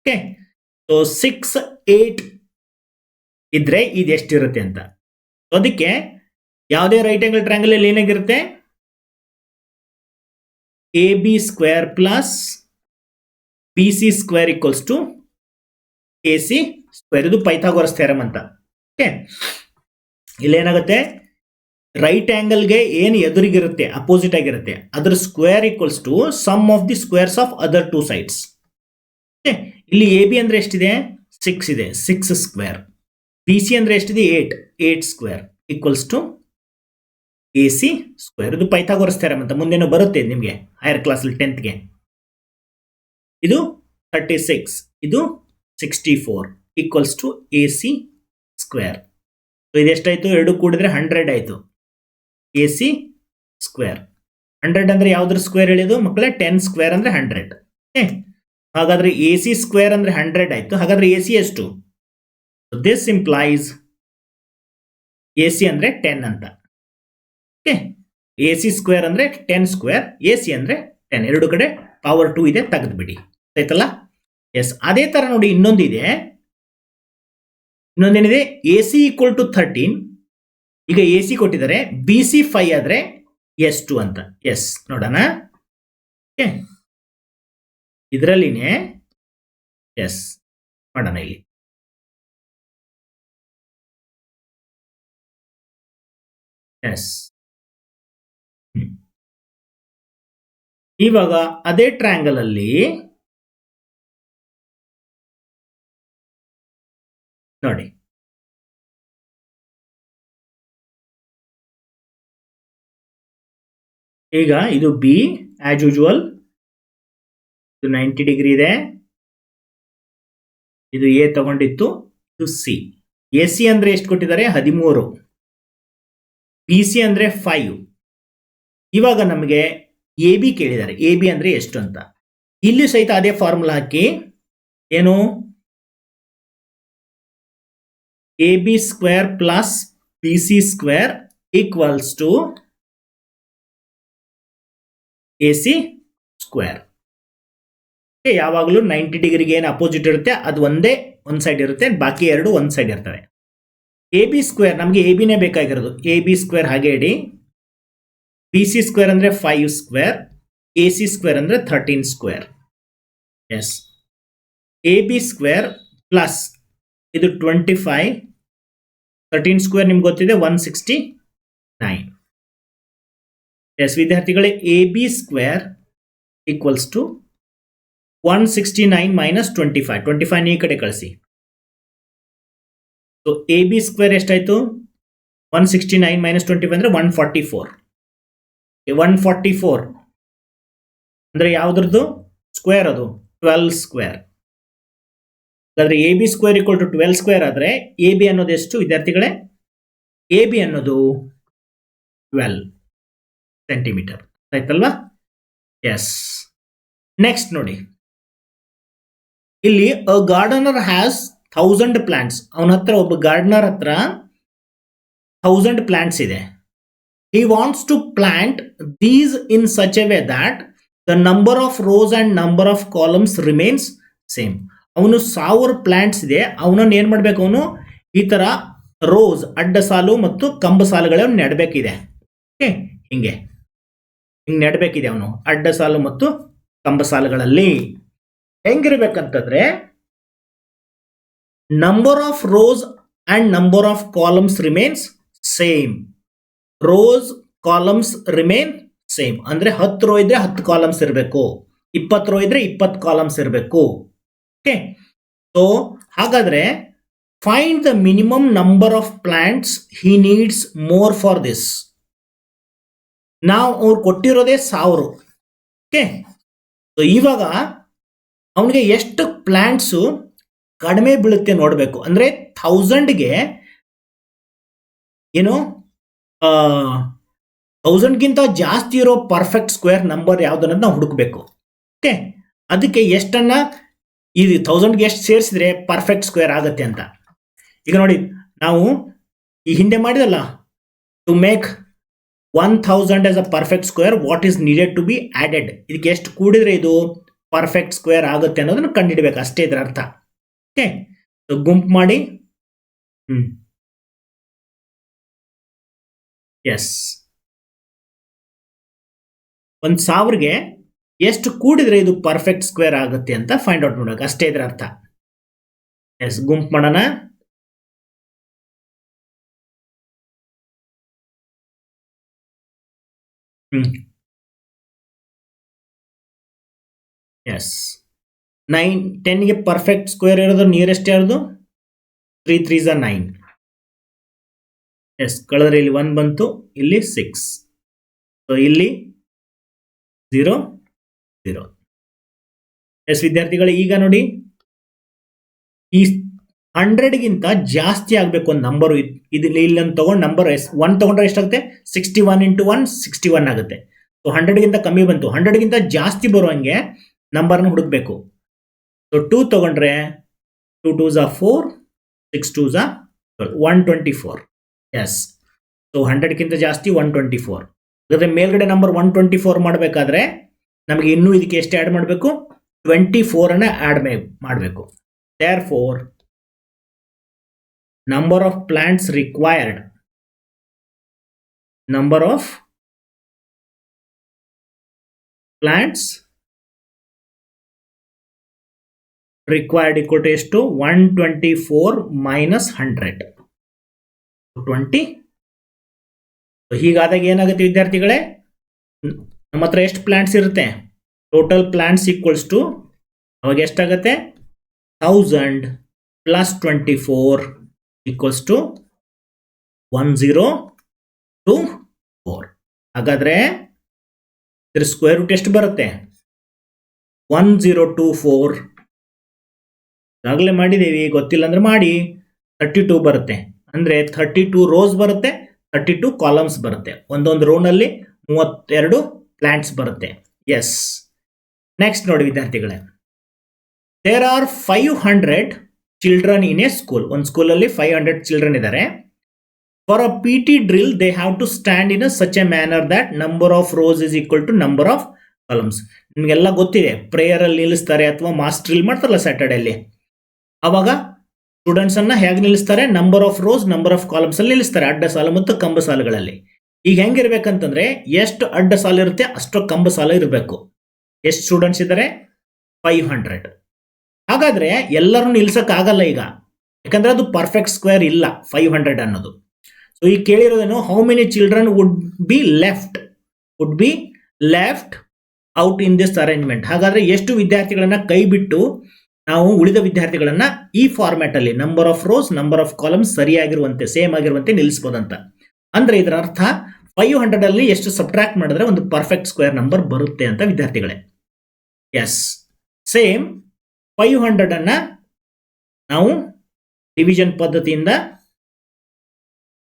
ಓಕೆ, ಸೊ 6, 8 ಇದ್ರೆ ಇದು ಎಷ್ಟಿರುತ್ತೆ ಅಂತ. ಅದಕ್ಕೆ ಯಾವುದೇ ರೈಟ್ ಆಂಗಲ್ ಟ್ರಯಾಂಗಲ್ ಅಲ್ಲಿ ಏನಾಗಿರುತ್ತೆ? AB square plus BC square equals to AC square. ಇದು ಪೈಥಾಗೋರಸ್ ಥಿಯರಮ್ ಅಂತ. ಓಕೆ, ಇಲ್ಲೇನಾಗುತ್ತೆ? ರೈಟ್ ಆಂಗಲ್ಗೆ ಏನು ಎದುರಿಗಿರುತ್ತೆ, ಅಪೋಸಿಟ್ ಆಗಿರುತ್ತೆ, ಅದರ square equals to sum of the squares of other two sides. Okay, ಇಲ್ಲಿ AB ಅಂದ್ರೆ ಎಷ್ಟಿದೆ? 6 ಇದೆ, 6 ಸ್ಕ್ವೇರ್. BC ಅಂದ್ರೆ ಎಷ್ಟಿದೆ? 8 square equals to AC square. ಇದು ಪೈಥಾಗೋರಸ್ ಥಿಯರಮ್ ಅಂತ ಮುಂದೇನೋ ಬರುತ್ತೆ ನಿಮಗೆ ಹೈಯರ್ ಕ್ಲಾಸಲ್ಲಿ 10th. ಇದು 36, ಇದು 64 equals to AC square. So ಇದೆಷ್ಟಾಯ್ತು? 2 ಕೂಡಿದ್ರೆ 100 ಆಯ್ತು. AC ಸ್ಕ್ವೇರ್ 100 ಅಂದ್ರೆ ಯಾವ್ದ್ರ ಸ್ಕ್ವೇರ್ ಹೇಳಿದು ಮಕ್ಕಳೇ? 10 ಸ್ಕ್ವೇರ್ ಅಂದ್ರೆ 100. ಓಕೆ, ಹಾಗಾದ್ರೆ AC ಸ್ಕ್ವೇರ್ ಅಂದ್ರೆ 100 ಆಯ್ತು. ಹಾಗಾದ್ರೆ AC ಎಷ್ಟು? ದಿಸ್ ಇಂಪ್ಲೈಸ್ AC ಅಂದ್ರೆ 10 ಅಂತ. ಓಕೆ, AC ಸ್ಕ್ವೇರ್ ಅಂದ್ರೆ 10 ಸ್ಕ್ವೇರ್, AC ಅಂದ್ರೆ 10. ಎರಡು ಕಡೆ ಪವರ್ 2 ಇದೆ, ತೆಗೆದ್ಬಿಡಿ. ಆಯ್ತಲ್ಲ? ಎಸ್, ಅದೇ ತರ ನೋಡಿ ಇನ್ನೊಂದಿದೆ. ಇನ್ನೊಂದೇನಿದೆ? AC equal to 13. ಈಗ AC ಕೊಟ್ಟಿದ್ದಾರೆ, BC 5 ಆದ್ರೆ ಎಷ್ಟು ಅಂತ. ಎಸ್, ನೋಡೋಣ. ಓಕೆ, ಇದರಲ್ಲಿನೇ ಎಸ್ ಮಾಡೋಣ. ಇಲ್ಲಿ ಎಸ್, ಇವಾಗ ಅದೇ ಟ್ರಯಾಂಗಲ್ ಅಲ್ಲಿ ನೋಡಿ, ಈಗ ಇದು B ಆಸ್ ಯೂಶುವಲ್, ಇದು 90 ಡಿಗ್ರಿ ಇದೆ. ಇದು A ತಗೊಂಡಿತ್ತು, ಇದು C. AC ಅಂದ್ರೆ ಎಷ್ಟು ಕೊಟ್ಟಿದ್ದಾರೆ? 13. BC ಅಂದ್ರೆ 5. ಇವಾಗ ನಮಗೆ AB ಕೇಳಿದ್ದಾರೆ. AB ಅಂದ್ರೆ ಎಷ್ಟು ಅಂತ. ಇಲ್ಲಿ ಸಹಿತ ಅದೇ ಫಾರ್ಮುಲಾ ಹಾಕಿ, ಏನು? AB square plus BC square equals to AC square. ಯಾವಾಗಲೂ 90 ಡಿಗ್ರಿಗೆ ಏನು ಅಪೋಸಿಟ್ ಇರುತ್ತೆ ಅದು ಒಂದೇ ಒಂದು ಸೈಡ್ ಇರುತ್ತೆ, ಬಾಕಿ ಎರಡು ಒಂದು ಸೈಡ್ ಇರ್ತವೆ. AB ಸ್ಕ್ವೇರ್ ನಮಗೆ ABನೇ ಬೇಕಾಗಿರೋದು. AB ಸ್ಕ್ವೇರ್ ಹಾಗೆ ಇಡಿ. BC ಸ್ಕ್ವೇರ್ ಅಂದ್ರೆ 5 ಸ್ಕ್ವೇರ್, AC ಸ್ಕ್ವೇರ್ ಅಂದ್ರೆ 13 square. Yes, AB square plus ಇದು 25, 13 ಸ್ಕ್ವೇರ್ ನಿಮ್ಗೆ ಗೊತ್ತಿದೆ 169. ಎಸ್ ವಿದ್ಯಾರ್ಥಿಗಳೇ, AB square equals to 169 minus 25. 25 ಈ ಕಡೆ ಕಳಿಸಿ. ಸೊ ಎ ಬಿ ಸ್ಕ್ವೇರ್ ಎಷ್ಟಾಯ್ತು 169 ಮೈನಸ್ 25 ಅಂದ್ರೆ 144. 144 ಅಂದ್ರೆ ಯಾವ್ದ್ರದ್ದು ಸ್ಕ್ವೇರ್ ಅದು 12 ಸ್ಕ್ವೇರ್. ಹಾಗಾದ್ರೆ A B square equal to 12 square ಆದ್ರೆ ಎ ಬಿ ಅನ್ನೋದು ಎಷ್ಟು ವಿದ್ಯಾರ್ಥಿಗಳೇ? ಎ ಬಿ ಅನ್ನೋದು 12 ಸೆಂಟಿಮೀಟರ್ ಆಯ್ತಲ್ವಾ? ಎಸ್. ನೆಕ್ಸ್ಟ್ ನೋಡಿ, ಇಲ್ಲಿ ಅ ಗಾರ್ಡನರ್ ಹ್ಯಾಸ್ 1000 ಪ್ಲಾಂಟ್ಸ್. ಅವನ ಹತ್ರ ಒಬ್ಬ ಗಾರ್ಡನರ್ ಹತ್ರ 1000 ಪ್ಲಾಂಟ್ಸ್ ಇದೆ. He wants to plant these in such a way that the number of rows and number of columns remains same. ಅವನು 1000 ಪ್ಲಾಂಟ್ಸ್ ಇದೆ. ಅವನನ್ನು ಏನ್ ಮಾಡ್ಬೇಕು? ಅವನು ಈ ತರ ರೋಸ್ ಅಡ್ಡ ಸಾಲು ಮತ್ತು ಕಂಬ ಸಾಲುಗಳನ್ನು ನೆಡಬೇಕಿದೆ. ಓಕೆ, ಹಿಂಗೆ ನೆಡಬೇಕಿದೆ ಅವನು ಅಡ್ಡ ಸಾಲು ಮತ್ತು ಕಂಬ ಸಾಲುಗಳಲ್ಲಿ. ಹೆಂಗಿರ್ಬೇಕಂತಂದ್ರೆ number of rows and number of columns remains same. Rows columns remain same ಅಂದ್ರೆ 10 ರೋ ಇದ್ರೆ 10 ಕಾಲಮ್ಸ್ ಇರಬೇಕು, 20 ರೋ ಇದ್ರೆ 20 ಕಾಲಮ್ಸ್ ಇರಬೇಕು. ಓಕೆ, ಸೊ ಹಾಗಾದ್ರೆ find the minimum number of plants he needs more for this. ನಾವು ಅವ್ರು ಕೊಟ್ಟಿರೋದೇ 1000. ಓಕೆ, ಸೊ ಇವಾಗ ಅವನಿಗೆ ಎಷ್ಟು ಪ್ಲಾಂಟ್ಸು ಕಡಿಮೆ ಬೀಳುತ್ತೆ ನೋಡಬೇಕು. ಅಂದ್ರೆ 1000ಗೆ ಏನು 1000ಗಿಂತ ಜಾಸ್ತಿ ಇರೋ ಪರ್ಫೆಕ್ಟ್ ಸ್ಕ್ವೇರ್ ನಂಬರ್ ಯಾವ್ದನ್ನ ನಾವು ಹುಡುಕ್ಬೇಕು. ಓಕೆ, ಅದಕ್ಕೆ ಎಷ್ಟನ್ನ ಇದು 1000ಗೆ ಎಷ್ಟು ಸೇರಿಸಿದ್ರೆ ಪರ್ಫೆಕ್ಟ್ ಸ್ಕ್ವೇರ್ ಆಗುತ್ತೆ ಅಂತ. ಈಗ ನೋಡಿ, ನಾವು ಈ ಹಿಂದೆ ಮಾಡಿದಲ್ಲ, to make 1000 as a perfect square what is needed to be added. ಇದಕ್ಕೆ ಎಷ್ಟು ಕೂಡಿದ್ರೆ ಇದು ಪರ್ಫೆಕ್ಟ್ ಸ್ಕ್ವೇರ್ ಆಗುತ್ತೆ ಅನ್ನೋದನ್ನ ಕಂಡುಹಿಡಬೇಕು, ಅಷ್ಟೇ ಇದರ ಅರ್ಥ. ಓಕೆ, ಗುಂಪು ಮಾಡಿ ಎಸ್ 1000ಗೆ ಎಷ್ಟು ಕೂಡಿದ್ರೆ ಇದು ಪರ್ಫೆಕ್ಟ್ ಸ್ಕ್ವೇರ್ ಆಗುತ್ತೆ ಅಂತ ಫೈಂಡ್ ಔಟ್ ಮಾಡಬೇಕು, ಅಷ್ಟೇ ಇದರ ಅರ್ಥ. ಎಸ್, ಗುಂಪು ಮಾಡೋಣ. ಎಸ್, 9 10ಗೆ ಪರ್ಫೆಕ್ಟ್ ಸ್ಕ್ವೇರ್ ಇರೋದು ನಿಯರೆಸ್ಟ್ ಯಾರ್ದು? 3 3s are 9. ಎಸ್, ಕಳೆದ್ರೆ ಇಲ್ಲಿ 1 ಬಂತು, ಇಲ್ಲಿ 6. ಸೊ ಇಲ್ಲಿ 0 0. ಎಸ್ ವಿದ್ಯಾರ್ಥಿಗಳು, ಈಗ ನೋಡಿ ಈ 100ಗಿಂತ ಜಾಸ್ತಿ ಆಗ್ಬೇಕು ಒಂದು ನಂಬರ್. ಇಲ್ಲಿ ಇಲ್ಲೊಂದು ತಗೊಂಡು ನಂಬರ್ 1 ತಗೊಂಡ್ರೆ ಎಷ್ಟಾಗುತ್ತೆ? 61 ಇಂಟು 1 61 ಆಗುತ್ತೆ. ಸೊ 100ಗಿಂತ ಕಮ್ಮಿ ಬಂತು. 100ಗಿಂತ ಜಾಸ್ತಿ ಬರುವಂಗೆ ನಂಬರ್ನ ಹುಡುಕ್ಬೇಕು. ಸೊ 2 ತಗೊಂಡ್ರೆ 2 2s are 4, 6 2s are 124. S, so 100ಗಿಂತ ಜಾಸ್ತಿ 124. ಹಾಗಾದ್ರೆ ಮೇಲ್ಗಡೆ ನಂಬರ್ 124 ಮಾಡಬೇಕಾದ್ರೆ ನಮಗೆ ಇನ್ನೂ ಇದಕ್ಕೆ ಎಷ್ಟು ಆ್ಯಡ್ ಮಾಡಬೇಕು? 24 ಅನ್ನ ಆ್ಯಡ್ ಮಾಡಬೇಕು. Therefore, number of plants required, number of plants required equal to ಎಷ್ಟು? 124 minus 100 20. ಹೀಗಾದಾಗ ಏನಾಗುತ್ತೆ ವಿದ್ಯಾರ್ಥಿಗಳೇ? ನಮ್ಮ ಹತ್ರ ಎಷ್ಟು ಪ್ಲಾಂಟ್ಸ್ ಇರುತ್ತೆ? ಟೋಟಲ್ ಪ್ಲಾಂಟ್ಸ್ ಈಕ್ವಲ್ಸ್ ಟು ಅವಾಗ ಎಷ್ಟಾಗುತ್ತೆ? 1000 ಪ್ಲಸ್ 24 ಈಕ್ವಲ್ಸ್ ಟು 1024. ಹಾಗಾದ್ರೆ ಇದ್ರ ಸ್ಕ್ವೇರ್ ರೂಟ್ ಎಷ್ಟು ಬರುತ್ತೆ? 1024. ಈಗಾಗಲೇ ಮಾಡಿದ್ದೀವಿ, ಗೊತ್ತಿಲ್ಲ ಅಂದ್ರೆ ಮಾಡಿ. 32 ಬರುತ್ತೆ. ಅಂದ್ರೆ 32 ರೋಸ್ ಬರುತ್ತೆ, 32 ಕಾಲಮ್ಸ್ ಬರುತ್ತೆ. ಒಂದೊಂದು ರೋನಲ್ಲಿ 32 ಪ್ಲಾಂಟ್ಸ್ ಬರುತ್ತೆ. ಎಸ್, ನೆಕ್ಸ್ಟ್ ನೋಡಿ ವಿದ್ಯಾರ್ಥಿಗಳೇ, there are 500 children in a school. ಒಂದು ಸ್ಕೂಲಲ್ಲಿ 500 ಚಿಲ್ಡ್ರನ್ ಇದ್ದಾರೆ. For a PT drill they have to stand in such a manner that number of rows is equal to number of columns. ನಿಮಗೆಲ್ಲ ಗೊತ್ತಿದೆ, prayer ಅಲ್ಲಿ ನಿಲ್ಲಿಸ್ತಾರೆ ಅಥವಾ mass drill ಮಾಡ್ತಾರಲ್ಲ ಸ್ಯಾಟರ್ಡೇಲಿ, ಅವಾಗ students ಅನ್ನ ಹೇಗೆ ನಿಲ್ಲಿಸ್ತಾರೆ? Number of rows number of columns ಅಲ್ಲಿ ನಿಲ್ಲಿಸ್ತಾರೆ, ಅಡ್ಡ ಸಾಲು ಮತ್ತು ಕಂಬ ಸಾಲುಗಳಲ್ಲಿ. ಈಗ ಹೆಂಗಿರ್ಬೇಕಂತಂದ್ರೆ ಎಷ್ಟು ಅಡ್ಡ ಸಾಲು ಇರುತ್ತೆ ಅಷ್ಟು ಕಂಬ ಸಾಲು ಇರಬೇಕು. ಎಷ್ಟು ಸ್ಟೂಡೆಂಟ್ಸ್ ಇದ್ದಾರೆ? 500. ಹಾಗಾದ್ರೆ ಎಲ್ಲರೂ ನಿಲ್ಸಕ್ ಆಗಲ್ಲ ಈಗ, ಯಾಕಂದ್ರೆ ಅದು ಪರ್ಫೆಕ್ಟ್ ಸ್ಕ್ವೇರ್ ಇಲ್ಲ 500 ಅನ್ನೋದು. ಸೊ ಈಗ ಕೇಳಿರೋದೇನು? How many children would be left out in this arrangement. ಹಾಗಾದ್ರೆ ಎಷ್ಟು ವಿದ್ಯಾರ್ಥಿಗಳನ್ನ ಕೈ ಬಿಟ್ಟು ನಾವು ಉಳಿದ ವಿದ್ಯಾರ್ಥಿಗಳನ್ನ ಈ ಫಾರ್ಮ್ಯಾಟ್ ಅಲ್ಲಿ number of rows number of columns ಸರಿಯಾಗಿರುವಂತೆ ಸೇಮ್ ಆಗಿರುವಂತೆ ನಿಲ್ಲಿಸಬಹುದಂತ. ಅಂದ್ರೆ ಇದರ ಅರ್ಥ 500 ಅಲ್ಲಿ ಎಷ್ಟು ಸಬ್ಟ್ರಾಕ್ಟ್ ಮಾಡಿದ್ರೆ ಒಂದು ಪರ್ಫೆಕ್ಟ್ ಸ್ಕ್ವೇರ್ ನಂಬರ್ ಬರುತ್ತೆ ಅಂತ ವಿದ್ಯಾರ್ಥಿಗಳೇ. ಎಸ್, ಸೇಮ್ 500 ಅನ್ನ ನಾವು ಡಿವಿಷನ್ ಪದ್ಧತಿಯಿಂದ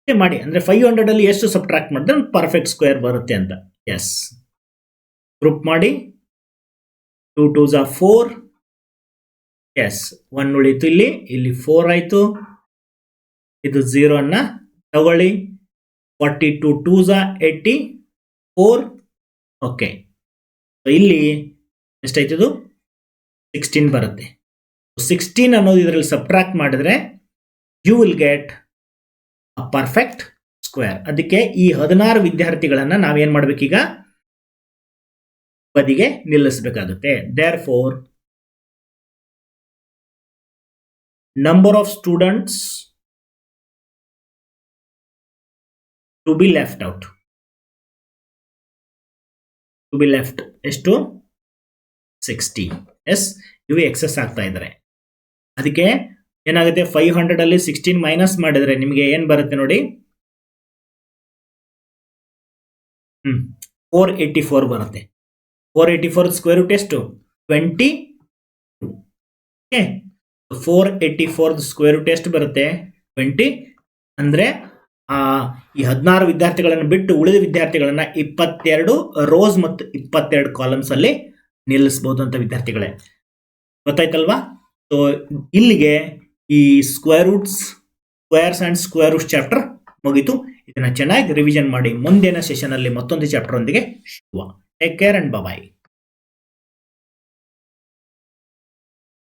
ಮಾಡಿ, ಅಂದ್ರೆ 500 ಅಲ್ಲಿ ಎಷ್ಟು ಸಬ್ಟ್ರಾಕ್ಟ್ ಮಾಡಿದ್ರೆ ಒಂದು ಪರ್ಫೆಕ್ಟ್ ಸ್ಕ್ವೇರ್ ಬರುತ್ತೆ ಅಂತ. ಎಸ್, ಗ್ರೂಪ್ ಮಾಡಿ. 2 2s are 4. ಎಸ್, 1 ಉಳಿತು, ಇಲ್ಲಿ 4 ಆಯ್ತು. ಇದು 0 ಅನ್ನ ತಗೊಳ್ಳಿ. 42 2s are 84. ಓಕೆ, ಇಲ್ಲಿ ಎಷ್ಟಾಯ್ತದು 16 ಬರುತ್ತೆ. 16 ಅನ್ನೋದು ಇದರಲ್ಲಿ ಸಬ್ಟ್ರಾಕ್ಟ್ ಮಾಡಿದ್ರೆ you will get a perfect square. ಅದಕ್ಕೆ ಈ 16 ವಿದ್ಯಾರ್ಥಿಗಳನ್ನ ನಾವೇನ್ ಮಾಡ್ಬೇಕೀಗ ಬದಿಗೆ ನಿಲ್ಲಿಸಬೇಕಾಗುತ್ತೆ. There four number of students to be left out. To be left ಎಷ್ಟು 60. ಎಸ್, ಇವು ಎಕ್ಸೆಸ್ ಆಗ್ತಾ ಇದ್ದಾರೆ. ಅದಕ್ಕೆ ಏನಾಗುತ್ತೆ 500 ಅಲ್ಲಿ 16 ಮೈನಸ್ ಮಾಡಿದ್ರೆ ನಿಮಗೆ ಏನ್ ಬರುತ್ತೆ ನೋಡಿ, 484 ಬರುತ್ತೆ. 484 ಸ್ಕ್ವೇರ್ ರೂಟ್ ಎಷ್ಟು 22. 484 ಸ್ಕ್ವೇರ್ ರೂಟ್ ಎಷ್ಟು ಬರುತ್ತೆ 20. ಅಂದ್ರೆ ಈ 16 ವಿದ್ಯಾರ್ಥಿಗಳನ್ನು ಬಿಟ್ಟು ಉಳಿದ ವಿದ್ಯಾರ್ಥಿಗಳನ್ನ 22 ರೋಸ್ ಮತ್ತು 22 ಕಾಲಮ್ಸ್ ಅಲ್ಲಿ ನಿಲ್ಲಿಸಬಹುದು ಅಂತ ವಿದ್ಯಾರ್ಥಿಗಳೇ. ಗೊತ್ತಾಯ್ತಲ್ವಾ? ಸೊ ಇಲ್ಲಿಗೆ ಈ squares and square roots chapter ಮುಗಿತು. ಇದನ್ನ ಚೆನ್ನಾಗಿ ರಿವಿಷನ್ ಮಾಡಿ ಮುಂದಿನ ಸೆಷನ್ ಅಲ್ಲಿ ಮತ್ತೊಂದು ಚಾಪ್ಟರ್ ಒಂದಿಗೆ ಸಿಗುವ. Take care and bye.